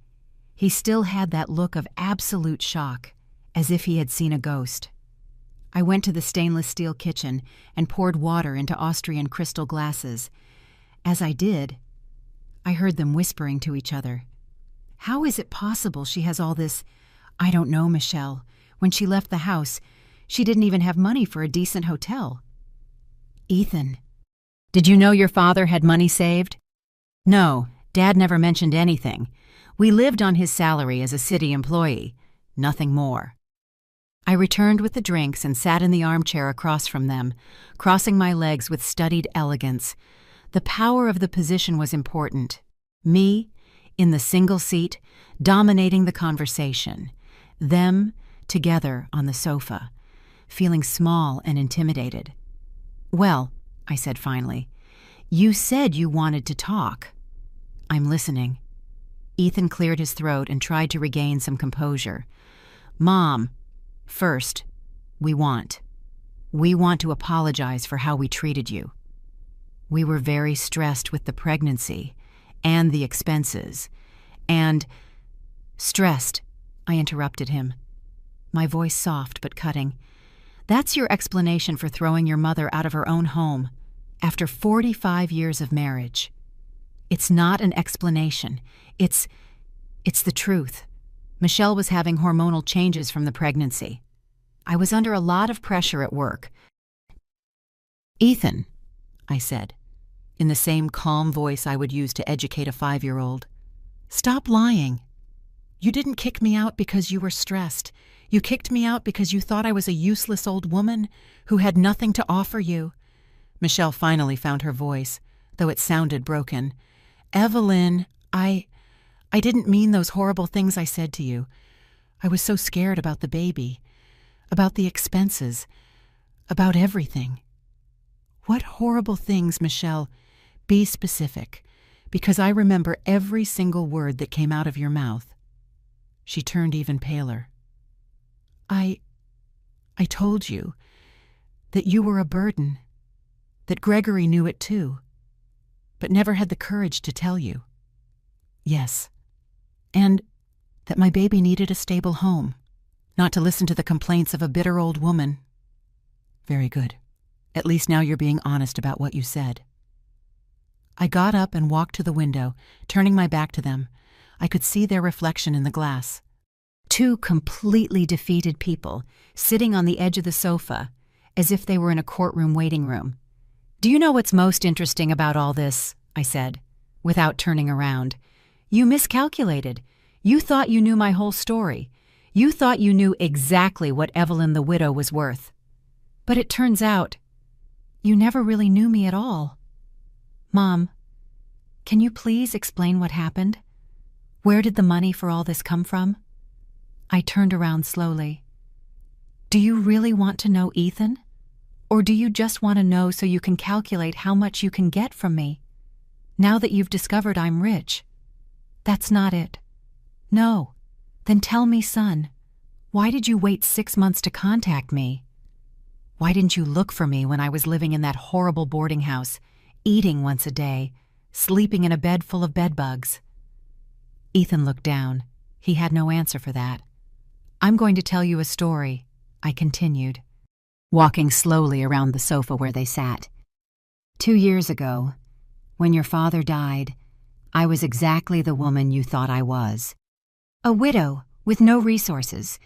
He still had that look of absolute shock, as if he had seen a ghost. I went to the stainless steel kitchen and poured water into Austrian crystal glasses. As I did, I heard them whispering to each other. "How is it possible she has all this—" "I don't know, Michelle. When she left the house, she didn't even have money for a decent hotel." "Ethan, did you know your father had money saved?" "No, Dad never mentioned anything. We lived on his salary as a city employee, nothing more." I returned with the drinks and sat in the armchair across from them, crossing my legs with studied elegance. The power of the position was important. Me, in the single seat, dominating the conversation. Them, together on the sofa, feeling small and intimidated. "Well," I said finally, "you said you wanted to talk." "I'm listening." Ethan cleared his throat and tried to regain some composure. "Mom, first, we want to apologize for how we treated you. We were very stressed with the pregnancy and the expenses, and—" "Stressed," I interrupted him, my voice soft but cutting. "That's your explanation for throwing your mother out of her own home after 45 years of marriage. It's not an explanation. It's the truth. Michelle was having hormonal changes from the pregnancy. I was under a lot of pressure at work." "Ethan," I said, in the same calm voice I would use to educate a 5-year-old, "stop lying. You didn't kick me out because you were stressed. You kicked me out because you thought I was a useless old woman who had nothing to offer you." Michelle finally found her voice, though it sounded broken. "Evelyn, I didn't mean those horrible things I said to you. I was so scared about the baby, about the expenses, about everything." "What horrible things, Michelle? Be specific. because I remember every single word that came out of your mouth." She turned even paler. I told you that you were a burden, that Gregory knew it too, but never had the courage to tell you." "Yes, and that my baby needed a stable home, not to listen to the complaints of a bitter old woman." "Very good. At least now you're being honest about what you said." I got up and walked to the window, turning my back to them. I could see their reflection in the glass. Two completely defeated people, sitting on the edge of the sofa, as if they were in a courtroom waiting room. "Do you know what's most interesting about all this?" I said, without turning around. "You miscalculated. You thought you knew my whole story. You thought you knew exactly what Evelyn the widow was worth. But it turns out, you never really knew me at all. Mom, can you please explain what happened? Where did the money for all this come from?" I turned around slowly. "Do you really want to know, Ethan? Or do you just want to know so you can calculate how much you can get from me? Now that you've discovered I'm rich." "That's not it." "No. Then tell me, son, why did you wait 6 months to contact me? Why didn't you look for me when I was living in that horrible boarding house, eating once a day, sleeping in a bed full of bedbugs?" Ethan looked down. He had no answer for that. "I'm going to tell you a story," I continued, walking slowly around the sofa where they sat. 2 years ago, when your father died, I was exactly the woman you thought I was. A widow with no resources,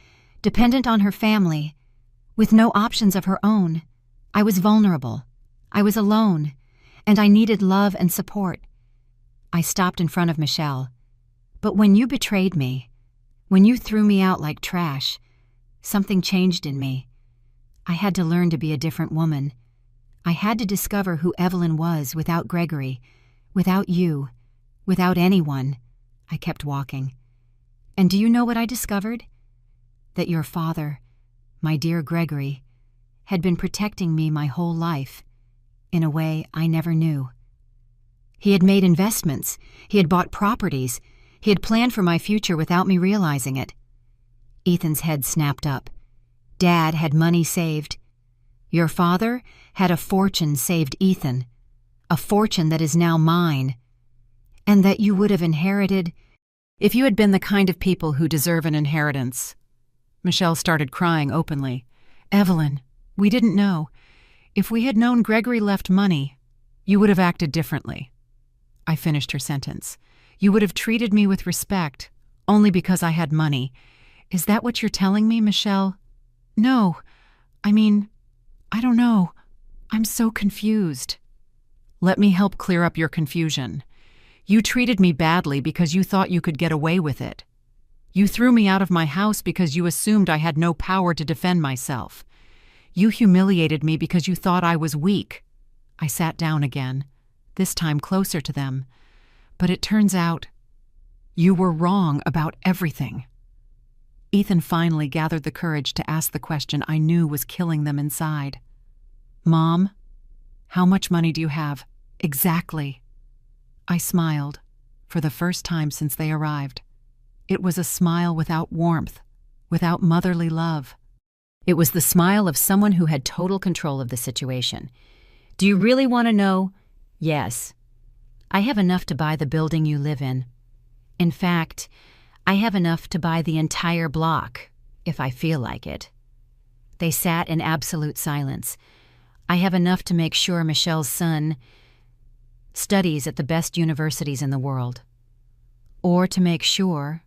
dependent on her family, with no options of her own. I was vulnerable. I was alone, and I needed love and support. I stopped in front of Michelle. But when you betrayed me, when you threw me out like trash, something changed in me. I had to learn to be a different woman. I had to discover who Evelyn was without Gregory, without you, without anyone." I kept walking. "And do you know what I discovered? That your father, my dear Gregory, had been protecting me my whole life, in a way I never knew. He had made investments, he had bought properties, he had planned for my future without me realizing it." Ethan's head snapped up. "Dad had money saved. Your father had a fortune saved, Ethan, a fortune that is now mine, and that you would have inherited if you had been the kind of people who deserve an inheritance." Michelle started crying openly. "Evelyn, we didn't know. If we had known Gregory left money, you would have acted differently." I finished her sentence. "You would have treated me with respect, only because I had money. Is that what you're telling me, Michelle?" "No. I mean, I don't know. I'm so confused." "Let me help clear up your confusion. You treated me badly because you thought you could get away with it. You threw me out of my house because you assumed I had no power to defend myself. You humiliated me because you thought I was weak." I sat down again, this time closer to them. "But it turns out you were wrong about everything." Ethan finally gathered the courage to ask the question I knew was killing them inside. "Mom, how much money do you have? Exactly." I smiled, for the first time since they arrived. It was a smile without warmth, without motherly love. It was the smile of someone who had total control of the situation. "Do you really want to know?" "Yes. I have enough to buy the building you live in. In fact, I have enough to buy the entire block, if I feel like it." They sat in absolute silence. "I have enough to make sure Michelle's son studies at the best universities in the world, or to make sure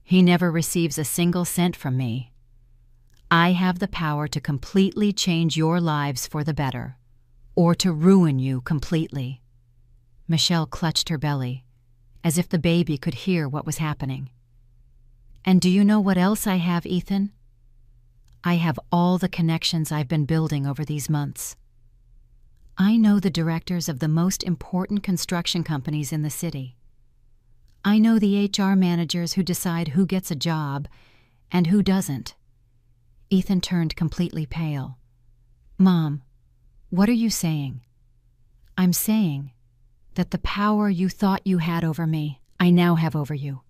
he never receives a single cent from me. I have the power to completely change your lives for the better, or to ruin you completely." Michelle clutched her belly, as if the baby could hear what was happening. "And do you know what else I have, Ethan? I have all the connections I've been building over these months. I know the directors of the most important construction companies in the city. I know the HR managers who decide who gets a job and who doesn't." Ethan turned completely pale. "Mom, what are you saying?" "I'm saying that the power you thought you had over me, I now have over you.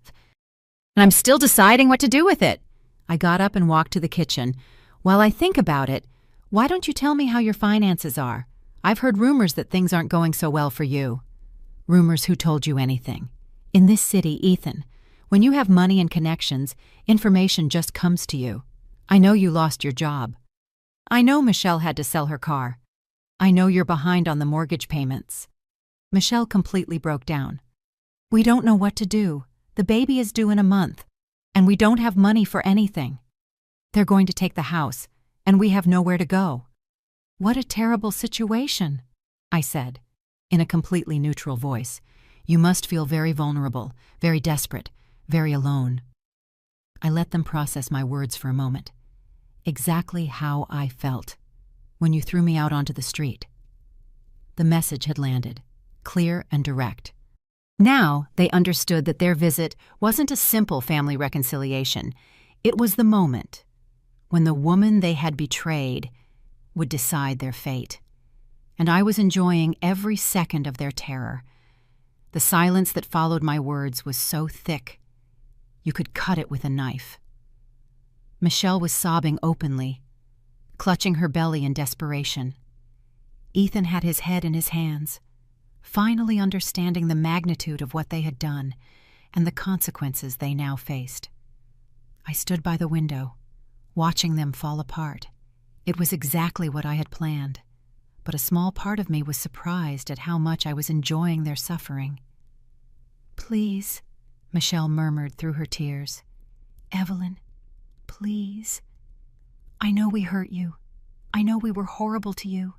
And I'm still deciding what to do with it. I got up and walked to the kitchen. While I think about it, why don't you tell me how your finances are? I've heard rumors that things aren't going so well for you. Rumors who told you anything? In this city, Ethan, when you have money and connections, information just comes to you. I know you lost your job. I know Michelle had to sell her car. I know you're behind on the mortgage payments. Michelle completely broke down. We don't know what to do. The baby is due in a month, and we don't have money for anything. They're going to take the house, and we have nowhere to go. What a terrible situation, I said, in a completely neutral voice. You must feel very vulnerable, very desperate, very alone. I let them process my words for a moment. Exactly how I felt when you threw me out onto the street. The message had landed, clear and direct. Now they understood that their visit wasn't a simple family reconciliation. It was the moment when the woman they had betrayed would decide their fate. And I was enjoying every second of their terror. The silence that followed my words was so thick, you could cut it with a knife. Michelle was sobbing openly, clutching her belly in desperation. Ethan had his head in his hands, finally understanding the magnitude of what they had done and the consequences they now faced. I stood by the window, watching them fall apart. It was exactly what I had planned, but a small part of me was surprised at how much I was enjoying their suffering. Please, Michelle murmured through her tears. Evelyn, please. I know we hurt you. I know we were horrible to you.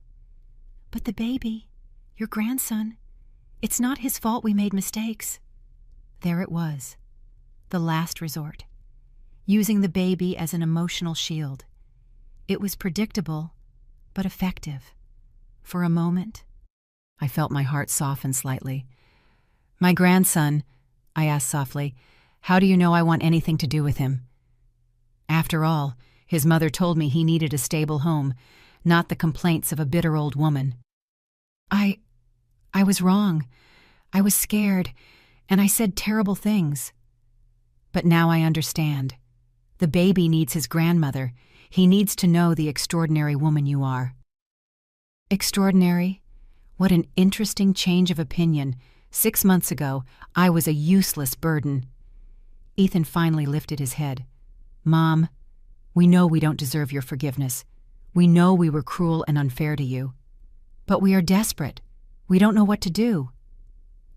But the baby, your grandson, it's not his fault we made mistakes. There it was, the last resort, using the baby as an emotional shield. It was predictable, but effective. For a moment, I felt my heart soften slightly. My grandson, I asked softly, how do you know I want anything to do with him? After all, his mother told me he needed a stable home, not the complaints of a bitter old woman. I was wrong. I was scared, and I said terrible things. But now I understand. The baby needs his grandmother. He needs to know the extraordinary woman you are. Extraordinary? What an interesting change of opinion. 6 months ago, I was a useless burden. Ethan finally lifted his head. Mom, we know we don't deserve your forgiveness. We know we were cruel and unfair to you. But we are desperate. We don't know what to do.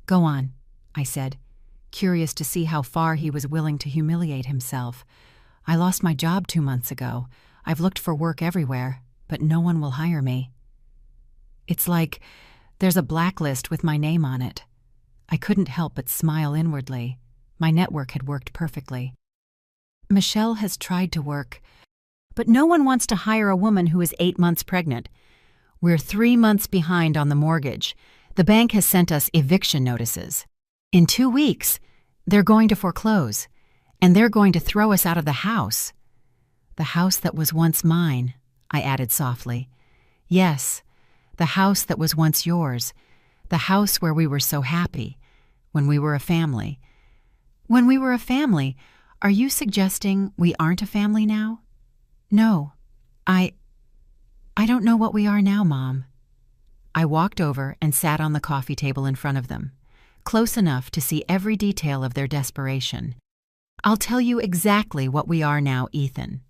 Go on, I said, curious to see how far he was willing to humiliate himself. I lost my job 2 months ago. I've looked for work everywhere, but no one will hire me. It's like there's a blacklist with my name on it. I couldn't help but smile inwardly. My network had worked perfectly. Michelle has tried to work, but no one wants to hire a woman who is 8 months pregnant. We're 3 months behind on the mortgage. The bank has sent us eviction notices. In 2 weeks, they're going to foreclose, and they're going to throw us out of the house. The house that was once mine, I added softly. Yes, the house that was once yours, the house where we were so happy, when we were a family. When we were a family, are you suggesting we aren't a family now? No, I don't know what we are now, Mom. I walked over and sat on the coffee table in front of them, close enough to see every detail of their desperation. I'll tell you exactly what we are now, Ethan.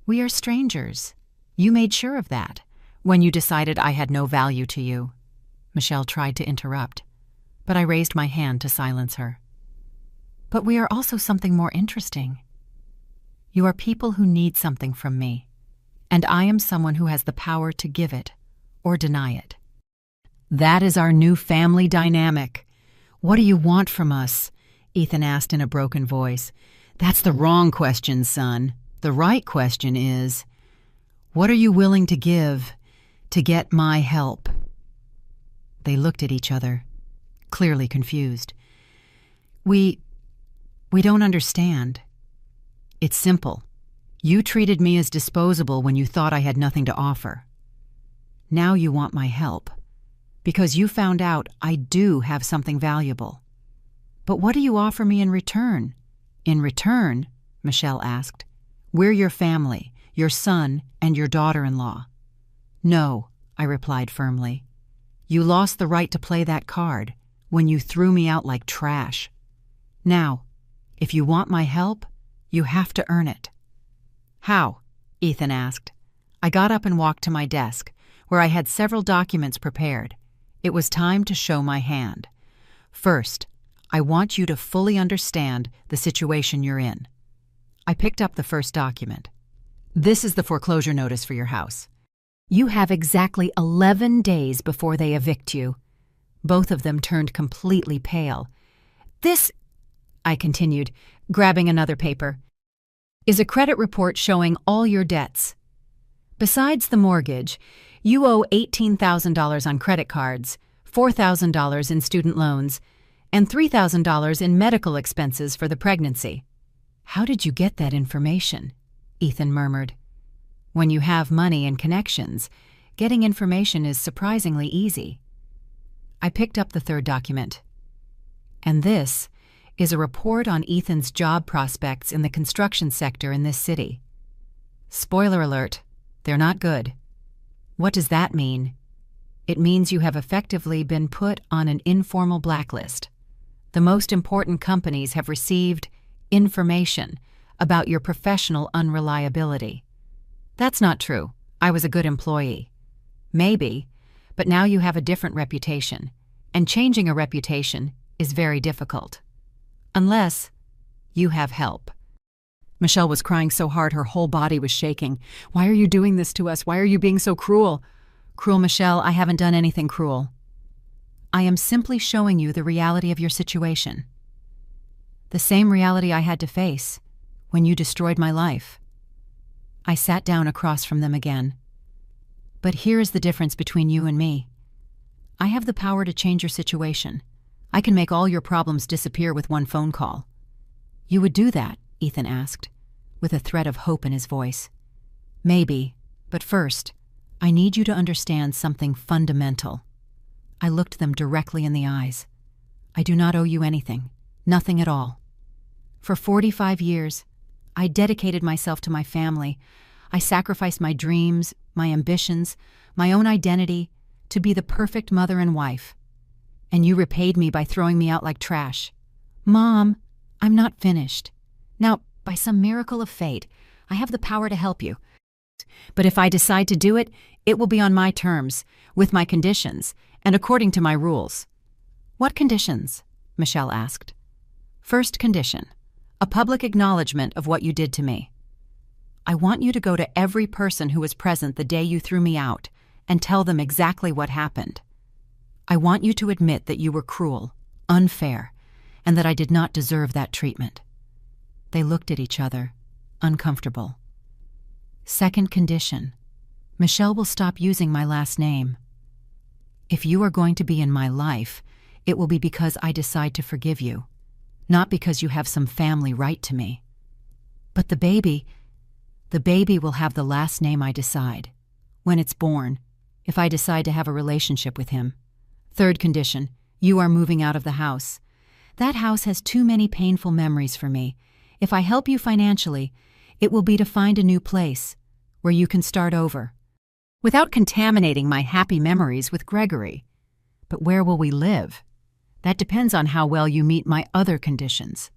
We are strangers. You made sure of that when you decided I had no value to you. Michelle tried to interrupt, but I raised my hand to silence her. But we are also something more interesting. You are people who need something from me, and I am someone who has the power to give it or deny it. That is our new family dynamic. What do you want from us? Ethan asked in a broken voice. That's the wrong question, son. The right question is, what are you willing to give to get my help? They looked at each other, clearly confused. We don't understand. It's simple. You treated me as disposable when you thought I had nothing to offer. Now you want my help. Because you found out I do have something valuable. But what do you offer me in return? In return, Michelle asked. We're your family, your son, and your daughter-in-law. No, I replied firmly. You lost the right to play that card when you threw me out like trash. Now, if you want my help, you have to earn it. How? Ethan asked. I got up and walked to my desk, where I had several documents prepared. It was time to show my hand. First, I want you to fully understand the situation you're in. I picked up the first document. This is the foreclosure notice for your house. You have exactly 11 days before they evict you. Both of them turned completely pale. This, I continued, grabbing another paper, is a credit report showing all your debts. Besides the mortgage, you owe $18,000 on credit cards, $4,000 in student loans, and $3,000 in medical expenses for the pregnancy. How did you get that information? Ethan murmured. When you have money and connections, getting information is surprisingly easy. I picked up the third document. And this is a report on Ethan's job prospects in the construction sector in this city. Spoiler alert, they're not good. What does that mean? It means you have effectively been put on an informal blacklist. The most important companies have received information about your professional unreliability. That's not true. I was a good employee. Maybe, but now you have a different reputation, and changing a reputation is very difficult. Unless you have help. Michelle was crying so hard her whole body was shaking. Why are you doing this to us? Why are you being so cruel? Cruel, Michelle, I haven't done anything cruel. I am simply showing you the reality of your situation. The same reality I had to face when you destroyed my life. I sat down across from them again. But here is the difference between you and me. I have the power to change your situation. I can make all your problems disappear with one phone call. You would do that? Ethan asked, with a thread of hope in his voice. Maybe, but first, I need you to understand something fundamental. I looked them directly in the eyes. I do not owe you anything, nothing at all. For 45 years, I dedicated myself to my family. I sacrificed my dreams, my ambitions, my own identity to be the perfect mother and wife. And you repaid me by throwing me out like trash. Mom, I'm not finished. Now, by some miracle of fate, I have the power to help you. But if I decide to do it, it will be on my terms, with my conditions, and according to my rules. What conditions? Michelle asked. First condition, a public acknowledgement of what you did to me. I want you to go to every person who was present the day you threw me out and tell them exactly what happened. I want you to admit that you were cruel, unfair, and that I did not deserve that treatment. They looked at each other, uncomfortable. Second condition, Michelle will stop using my last name. If you are going to be in my life, it will be because I decide to forgive you, not because you have some family right to me. But the baby will have the last name I decide, when it's born, if I decide to have a relationship with him. Third condition, you are moving out of the house. That house has too many painful memories for me. If I help you financially, it will be to find a new place where you can start over, without contaminating my happy memories with Gregory. But where will we live? That depends on how well you meet my other conditions.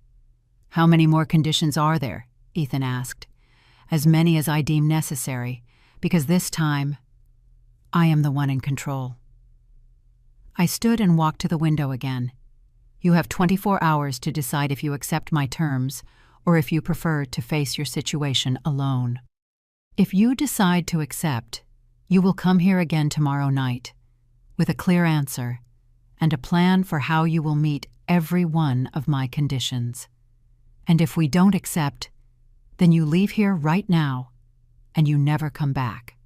How many more conditions are there? Ethan asked. As many as I deem necessary, because this time, I am the one in control. I stood and walked to the window again. You have 24 hours to decide if you accept my terms or if you prefer to face your situation alone. If you decide to accept, you will come here again tomorrow night with a clear answer and a plan for how you will meet every one of my conditions. And if we don't accept, then you leave here right now and you never come back,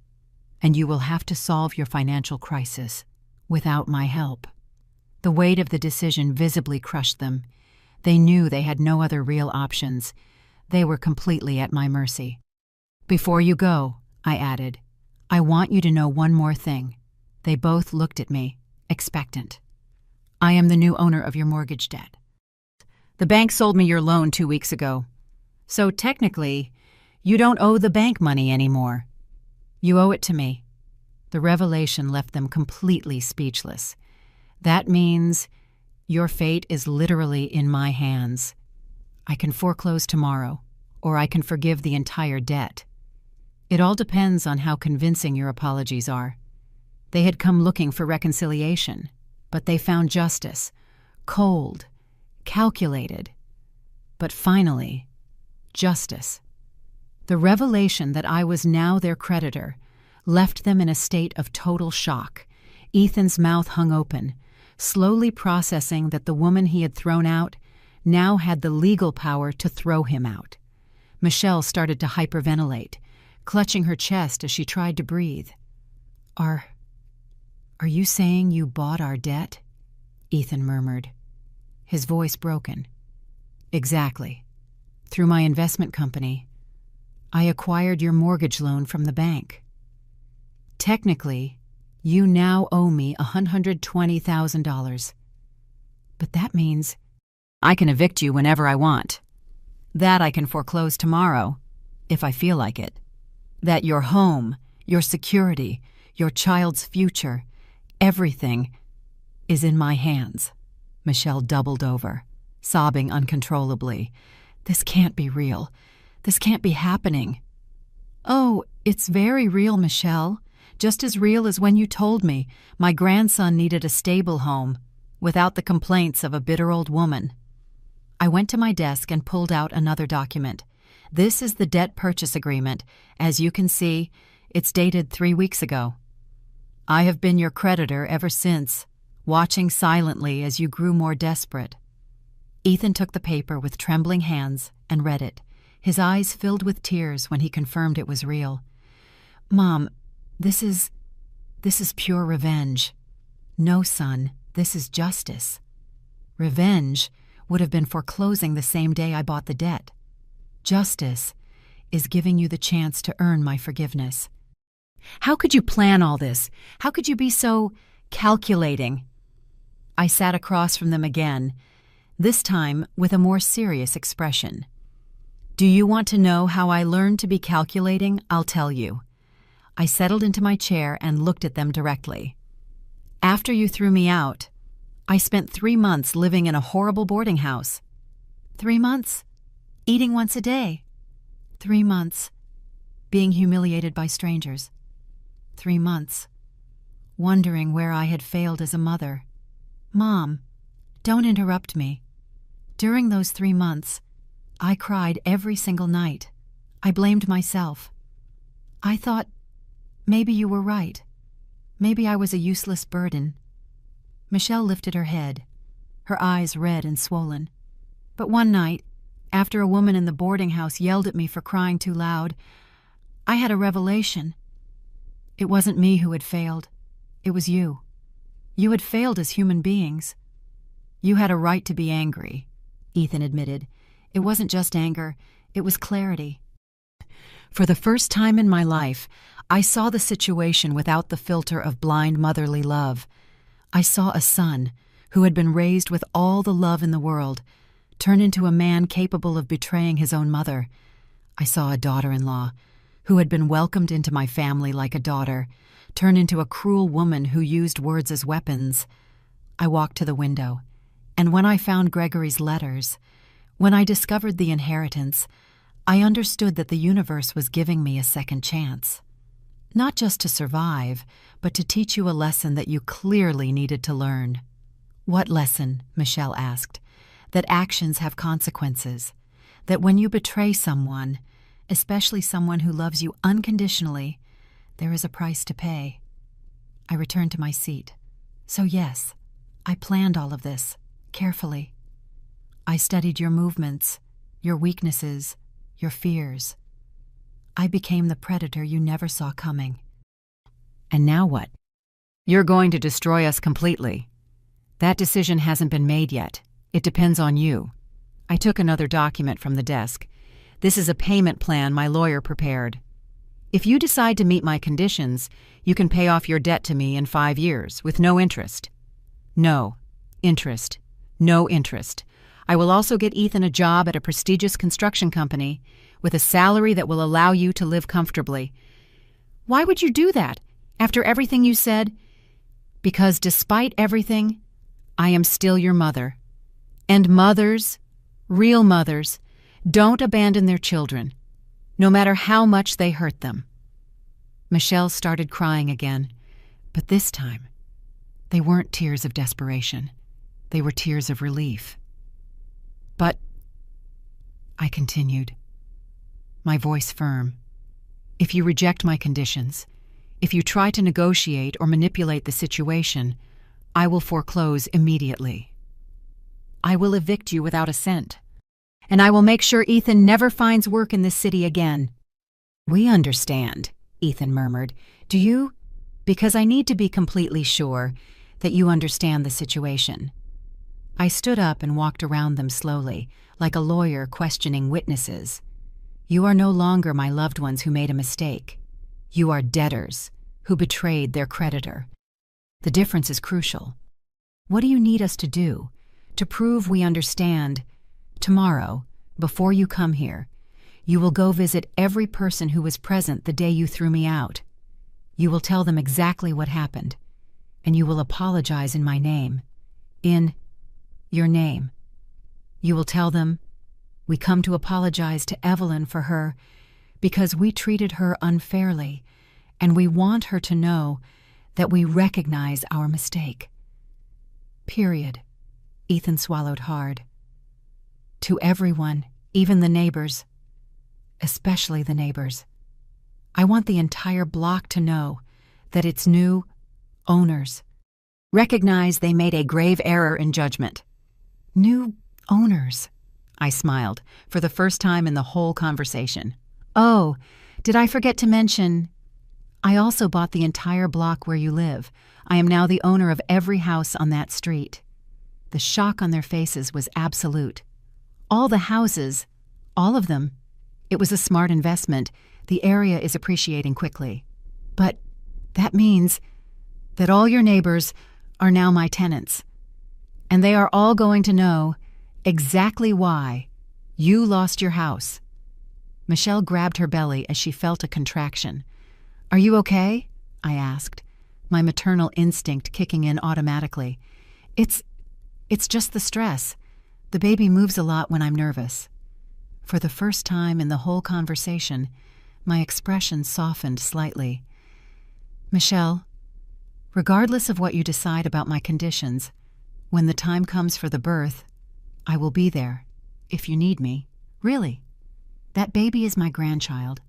and you will have to solve your financial crisis without my help. The weight of the decision visibly crushed them. They knew they had no other real options. They were completely at my mercy. Before you go, I added, I want you to know one more thing. They both looked at me, expectant. I am the new owner of your mortgage debt. The bank sold me your loan 2 weeks ago. So technically, you don't owe the bank money anymore. You owe it to me. The revelation left them completely speechless. That means your fate is literally in my hands. I can foreclose tomorrow, or I can forgive the entire debt. It all depends on how convincing your apologies are. They had come looking for reconciliation, but they found justice, cold, calculated. But finally, justice. The revelation that I was now their creditor left them in a state of total shock. Ethan's mouth hung open, slowly processing that the woman he had thrown out now had the legal power to throw him out. Michelle started to hyperventilate, clutching her chest as she tried to breathe. Are you saying you bought our debt?" Ethan murmured, his voice broken. "Exactly. Through my investment company, I acquired your mortgage loan from the bank. Technically, you now owe me $120,000. But that means I can evict you whenever I want. That I can foreclose tomorrow, if I feel like it. That your home, your security, your child's future, everything is in my hands." Michelle doubled over, sobbing uncontrollably. "This can't be real. This can't be happening." "Oh, it's very real, Michelle. Just as real as when you told me my grandson needed a stable home without the complaints of a bitter old woman." I went to my desk and pulled out another document. This is the debt purchase agreement. As you can see, it's dated 3 weeks ago. I have been your creditor ever since, watching silently as you grew more desperate. Ethan took the paper with trembling hands and read it, his eyes filled with tears when he confirmed it was real. "Mom, this is pure revenge. No, son, this is justice. Revenge would have been foreclosing the same day I bought the debt. Justice is giving you the chance to earn my forgiveness." "How could you plan all this? How could you be so calculating?" I sat across from them again, this time with a more serious expression. "Do you want to know how I learned to be calculating? I'll tell you." I settled into my chair and looked at them directly. "After you threw me out, I spent 3 months living in a horrible boarding house. 3 months? Eating once a day. 3 months. Being humiliated by strangers. 3 months. Wondering where I had failed as a mother. Mom, don't interrupt me. During those 3 months, I cried every single night. I blamed myself. I thought, maybe you were right. Maybe I was a useless burden." Michelle lifted her head, her eyes red and swollen. "But one night, after a woman in the boarding house yelled at me for crying too loud, I had a revelation. It wasn't me who had failed. It was you. You had failed as human beings. You had a right to be angry," Ethan admitted. "It wasn't just anger, it was clarity. For the first time in my life, I saw the situation without the filter of blind motherly love. I saw a son who had been raised with all the love in the world turn into a man capable of betraying his own mother. I saw a daughter-in-law who had been welcomed into my family like a daughter turn into a cruel woman who used words as weapons. I walked to the window, and when I found Gregory's letters, when I discovered the inheritance, I understood that the universe was giving me a second chance. Not just to survive, but to teach you a lesson that you clearly needed to learn." "What lesson?" Michelle asked. "That actions have consequences. That when you betray someone, especially someone who loves you unconditionally, there is a price to pay." I returned to my seat. "So yes, I planned all of this, carefully. I studied your movements, your weaknesses, your fears. I became the predator you never saw coming." "And now what?" "You're going to destroy us completely. That decision hasn't been made yet. It depends on you." I took another document from the desk. "This is a payment plan my lawyer prepared. If you decide to meet my conditions, you can pay off your debt to me in 5 years with no interest. No interest. No interest. I will also get Ethan a job at a prestigious construction company with a salary that will allow you to live comfortably. Why would you do that after everything you said? Because despite everything, I am still your mother. And mothers, real mothers, don't abandon their children, no matter how much they hurt them. Michelle started crying again, but this time, they weren't tears of desperation. They were tears of relief. But, I continued, my voice firm, if you reject my conditions, if you try to negotiate or manipulate the situation, I will foreclose immediately. I will evict you without a cent. And I will make sure Ethan never finds work in this city again. We understand, Ethan murmured. Do you? Because I need to be completely sure that you understand the situation. I stood up and walked around them slowly, like a lawyer questioning witnesses. You are no longer my loved ones who made a mistake. You are debtors who betrayed their creditor. The difference is crucial. What do you need us to do to prove we understand? Tomorrow, before you come here, you will go visit every person who was present the day you threw me out. You will tell them exactly what happened, and you will apologize in my name, in your name. You will tell them, we come to apologize to Evelyn for her because we treated her unfairly, and we want her to know that we recognize our mistake. Period. Ethan swallowed hard. To everyone, even the neighbors, especially the neighbors. I want the entire block to know that its new owners recognize they made a grave error in judgment. New owners, I smiled, for the first time in the whole conversation. Oh, did I forget to mention, I also bought the entire block where you live. I am now the owner of every house on that street. The shock on their faces was absolute. All the houses, all of them. It was a smart investment. The area is appreciating quickly. But that means that all your neighbors are now my tenants. And they are all going to know exactly why you lost your house. Michelle grabbed her belly as she felt a contraction. Are you okay? I asked, my maternal instinct kicking in automatically. It's just the stress. The baby moves a lot when I'm nervous. For the first time in the whole conversation, my expression softened slightly. Michelle, regardless of what you decide about my conditions, when the time comes for the birth, I will be there, if you need me. Really. That baby is my grandchild.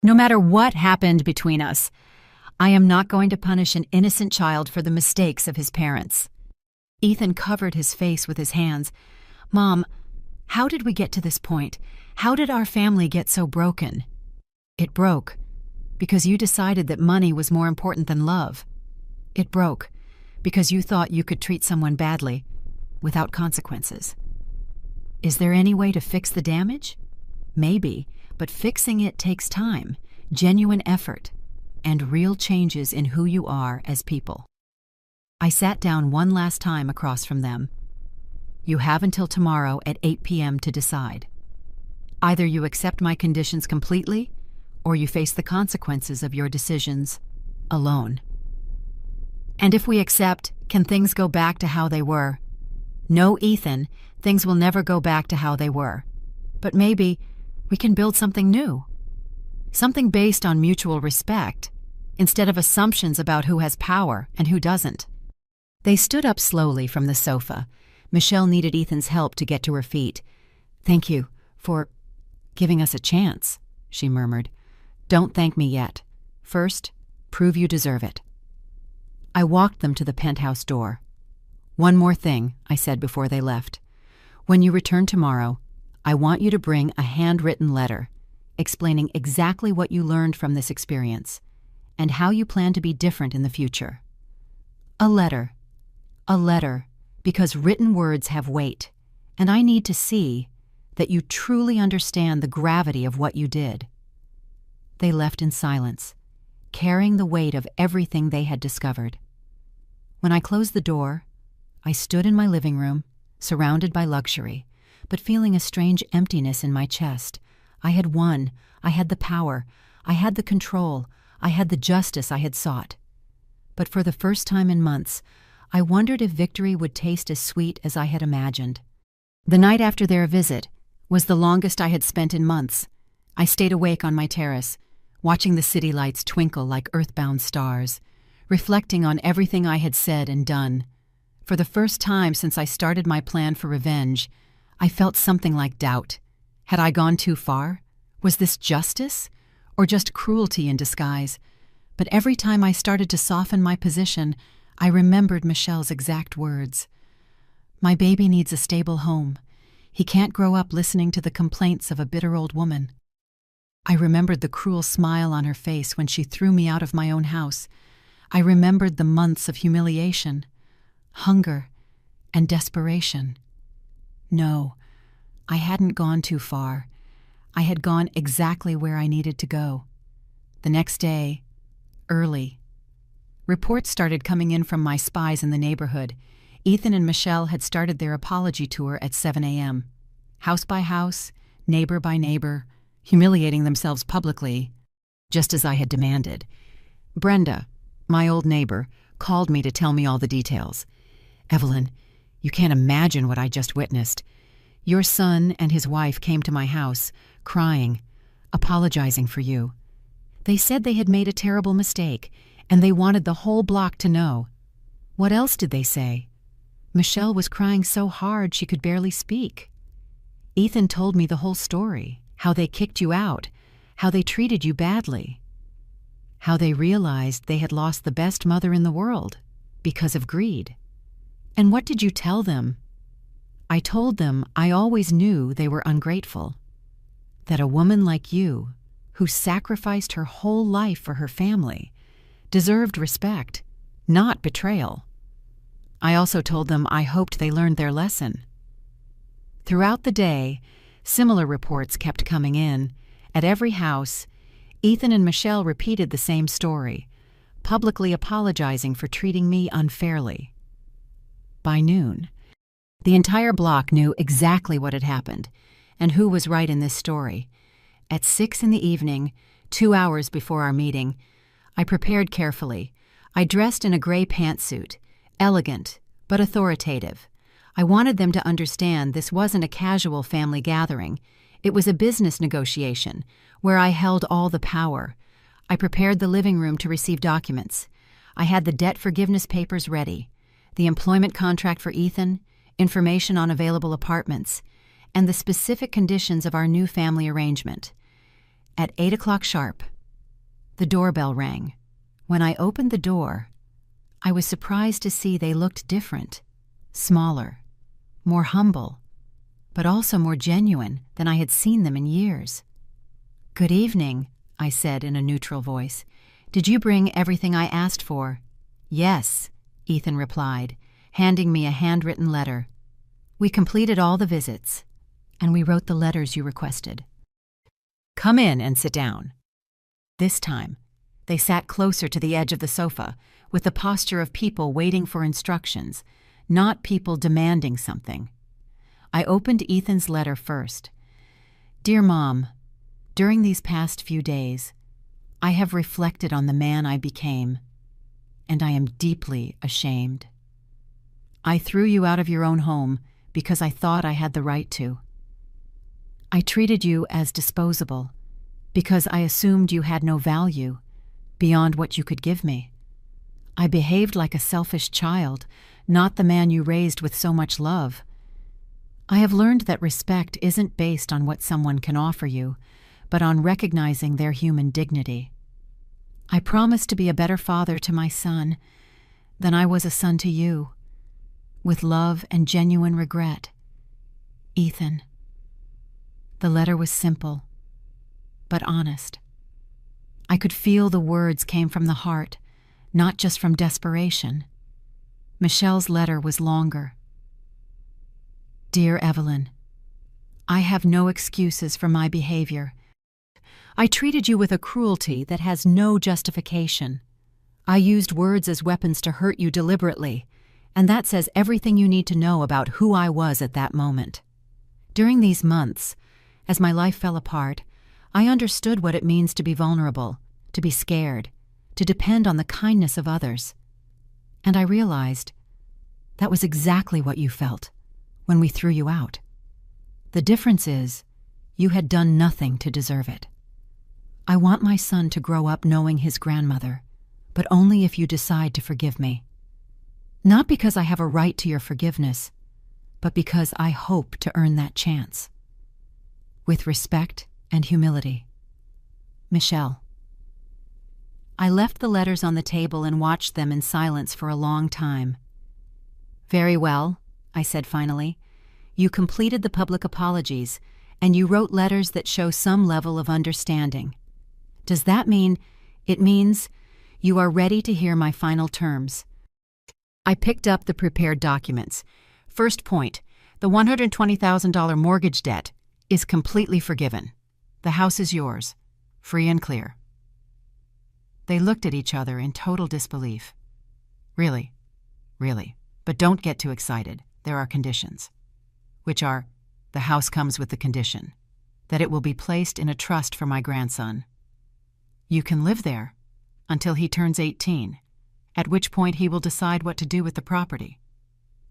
No matter what happened between us, I am not going to punish an innocent child for the mistakes of his parents. Ethan covered his face with his hands. Mom, how did we get to this point? How did our family get so broken? It broke because you decided that money was more important than love. It broke because you thought you could treat someone badly without consequences. Is there any way to fix the damage? Maybe, but fixing it takes time, genuine effort, and real changes in who you are as people. I sat down one last time across from them. You have until tomorrow at 8 p.m. to decide. Either you accept my conditions completely, or you face the consequences of your decisions alone. And if we accept, can things go back to how they were? No, Ethan, things will never go back to how they were. But maybe we can build something new. Something based on mutual respect, instead of assumptions about who has power and who doesn't. They stood up slowly from the sofa. Michelle needed Ethan's help to get to her feet. Thank you for giving us a chance, she murmured. Don't thank me yet. First, prove you deserve it. I walked them to the penthouse door. One more thing, I said before they left. When you return tomorrow, I want you to bring a handwritten letter explaining exactly what you learned from this experience and how you plan to be different in the future. A letter, because written words have weight, and I need to see that you truly understand the gravity of what you did. They left in silence, carrying the weight of everything they had discovered. When I closed the door, I stood in my living room, surrounded by luxury, but feeling a strange emptiness in my chest. I had won. I had the power. I had the control. I had the justice I had sought. But for the first time in months, I wondered if victory would taste as sweet as I had imagined. The night after their visit was the longest I had spent in months. I stayed awake on my terrace, watching the city lights twinkle like earthbound stars, reflecting on everything I had said and done. For the first time since I started my plan for revenge, I felt something like doubt. Had I gone too far? Was this justice? Or just cruelty in disguise? But every time I started to soften my position, I remembered Michelle's exact words. "My baby needs a stable home. He can't grow up listening to the complaints of a bitter old woman." I remembered the cruel smile on her face when she threw me out of my own house. I remembered the months of humiliation, hunger, and desperation. No, I hadn't gone too far. I had gone exactly where I needed to go. The next day, early, reports started coming in from my spies in the neighborhood. Ethan and Michelle had started their apology tour at 7 a.m. House by house, neighbor by neighbor, humiliating themselves publicly, just as I had demanded. Brenda, my old neighbor, called me to tell me all the details. "Evelyn, you can't imagine what I just witnessed. Your son and his wife came to my house, crying, apologizing for you. They said they had made a terrible mistake, and they wanted the whole block to know." "What else did they say?" "Michelle was crying so hard she could barely speak. Ethan told me the whole story, how they kicked you out, how they treated you badly, how they realized they had lost the best mother in the world because of greed." "And what did you tell them?" "I told them I always knew they were ungrateful, that a woman like you, who sacrificed her whole life for her family, deserved respect, not betrayal. I also told them I hoped they learned their lesson." Throughout the day, similar reports kept coming in. At every house, Ethan and Michelle repeated the same story, publicly apologizing for treating me unfairly. By noon, the entire block knew exactly what had happened and who was right in this story. At 6 in the evening, 2 hours before our meeting, I prepared carefully. I dressed in a gray pantsuit, elegant but authoritative. I wanted them to understand this wasn't a casual family gathering. It was a business negotiation where I held all the power. I prepared the living room to receive documents. I had the debt forgiveness papers ready, the employment contract for Ethan, information on available apartments, and the specific conditions of our new family arrangement. At 8 o'clock sharp, the doorbell rang. When I opened the door, I was surprised to see they looked different, smaller, more humble, but also more genuine than I had seen them in years. "Good evening," I said in a neutral voice. "Did you bring everything I asked for?" "Yes," Ethan replied, handing me a handwritten letter. "We completed all the visits, and we wrote the letters you requested. Come in and sit down." This time, they sat closer to the edge of the sofa, with the posture of people waiting for instructions, not people demanding something. I opened Ethan's letter first. "Dear Mom, during these past few days, I have reflected on the man I became, and I am deeply ashamed. I threw you out of your own home because I thought I had the right to. I treated you as disposable because I assumed you had no value beyond what you could give me. I behaved like a selfish child, not the man you raised with so much love. I have learned that respect isn't based on what someone can offer you, but on recognizing their human dignity. I promise to be a better father to my son than I was a son to you, with love and genuine regret. Ethan." The letter was simple, but honest. I could feel the words came from the heart, not just from desperation. Michelle's letter was longer. "Dear Evelyn, I have no excuses for my behavior. I treated you with a cruelty that has no justification. I used words as weapons to hurt you deliberately, and that says everything you need to know about who I was at that moment. During these months, as my life fell apart, I understood what it means to be vulnerable, to be scared, to depend on the kindness of others. And I realized that was exactly what you felt when we threw you out. The difference is, you had done nothing to deserve it. I want my son to grow up knowing his grandmother, but only if you decide to forgive me. Not because I have a right to your forgiveness, but because I hope to earn that chance. With respect and humility. Michelle. I left the letters on the table and watched them in silence for a long time. Very well, I said finally. You completed the public apologies, and you wrote letters that show some level of understanding. Does that mean it means you are ready to hear my final terms? I picked up the prepared documents. First point, the $120,000 mortgage debt is completely forgiven. The house is yours, free and clear. They looked at each other in total disbelief. Really? Really? But don't get too excited. There are conditions. Which are, the house comes with the condition that it will be placed in a trust for my grandson. You can live there until he turns 18, at which point he will decide what to do with the property.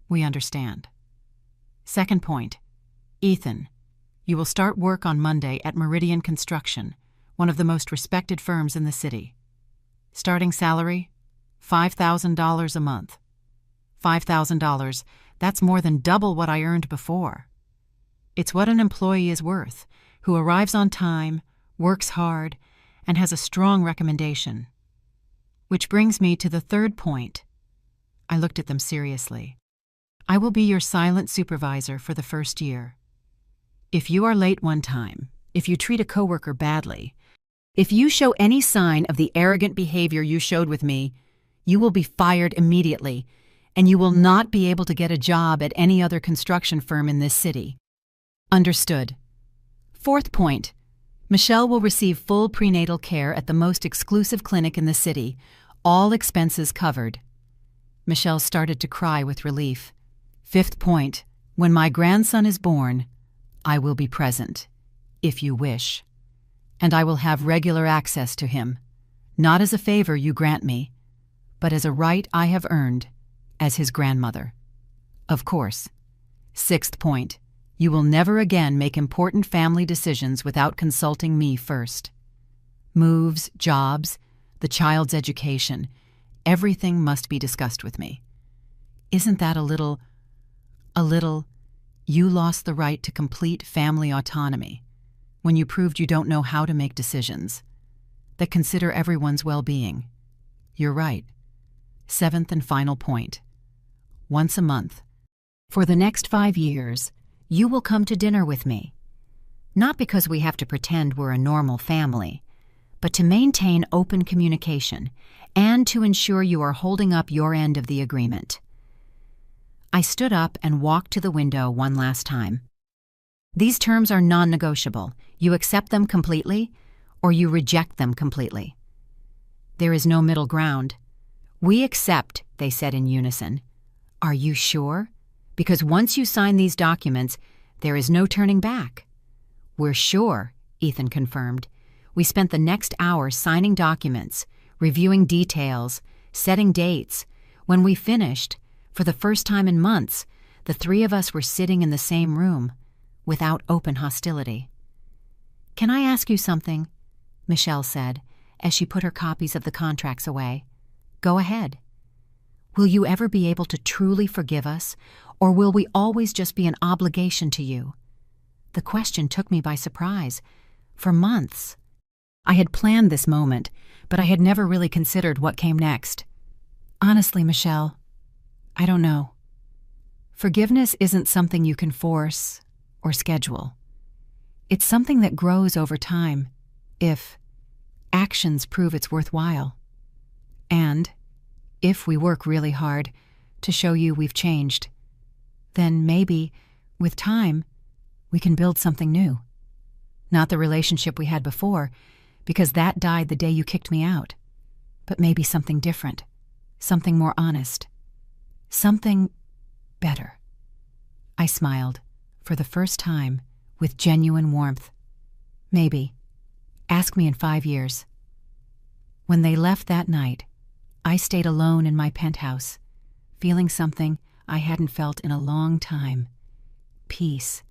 We understand. Second point, Ethan, you will start work on Monday at Meridian Construction, one of the most respected firms in the city. Starting salary, $5,000 a month. $5,000, that's more than double what I earned before. It's what an employee is worth, who arrives on time, works hard, and has a strong recommendation. Which brings me to the third point. I looked at them seriously. I will be your silent supervisor for the first year. If you are late one time, if you treat a coworker badly, if you show any sign of the arrogant behavior you showed with me, you will be fired immediately, and you will not be able to get a job at any other construction firm in this city. Understood. Fourth point, Michelle will receive full prenatal care at the most exclusive clinic in the city, all expenses covered. Michelle started to cry with relief. Fifth point, when my grandson is born, I will be present, if you wish. And I will have regular access to him, not as a favor you grant me, but as a right I have earned as his grandmother. Of course. Sixth point, you will never again make important family decisions without consulting me first. Moves, jobs, the child's education, everything must be discussed with me. Isn't that a little, you lost the right to complete family autonomy when you proved you don't know how to make decisions that consider everyone's well-being? You're right. Seventh and final point. Once a month, for the next 5 years, you will come to dinner with me. Not because we have to pretend we're a normal family, but to maintain open communication and to ensure you are holding up your end of the agreement. I stood up and walked to the window one last time. These terms are non-negotiable. You accept them completely, or you reject them completely. There is no middle ground. We accept, they said in unison. Are you sure? Because once you sign these documents, there is no turning back. We're sure, Ethan confirmed. We spent the next hour signing documents, reviewing details, setting dates. When we finished, for the first time in months, the three of us were sitting in the same room, without open hostility. Can I ask you something? Michelle said, as she put her copies of the contracts away. Go ahead. Will you ever be able to truly forgive us, or will we always just be an obligation to you? The question took me by surprise. For months, I had planned this moment, but I had never really considered what came next. Honestly, Michelle, I don't know. Forgiveness isn't something you can force or schedule. It's something that grows over time, if actions prove it's worthwhile. And if we work really hard to show you we've changed, then maybe, with time, we can build something new. Not the relationship we had before, because that died the day you kicked me out. But maybe something different, something more honest, something better. I smiled, for the first time, with genuine warmth. Maybe. Ask me in 5 years. When they left that night, I stayed alone in my penthouse, feeling something I hadn't felt in a long time. Peace.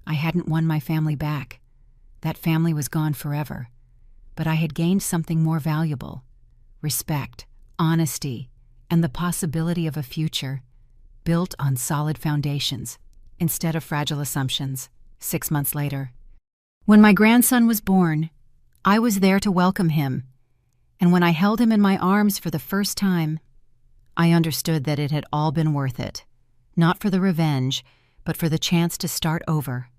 I hadn't won my family back. That family was gone forever. But I had gained something more valuable: respect, honesty, and the possibility of a future built on solid foundations instead of fragile assumptions. 6 months later, when my grandson was born, I was there to welcome him, and when I held him in my arms for the first time, I understood that it had all been worth it, not for the revenge, but for the chance to start over.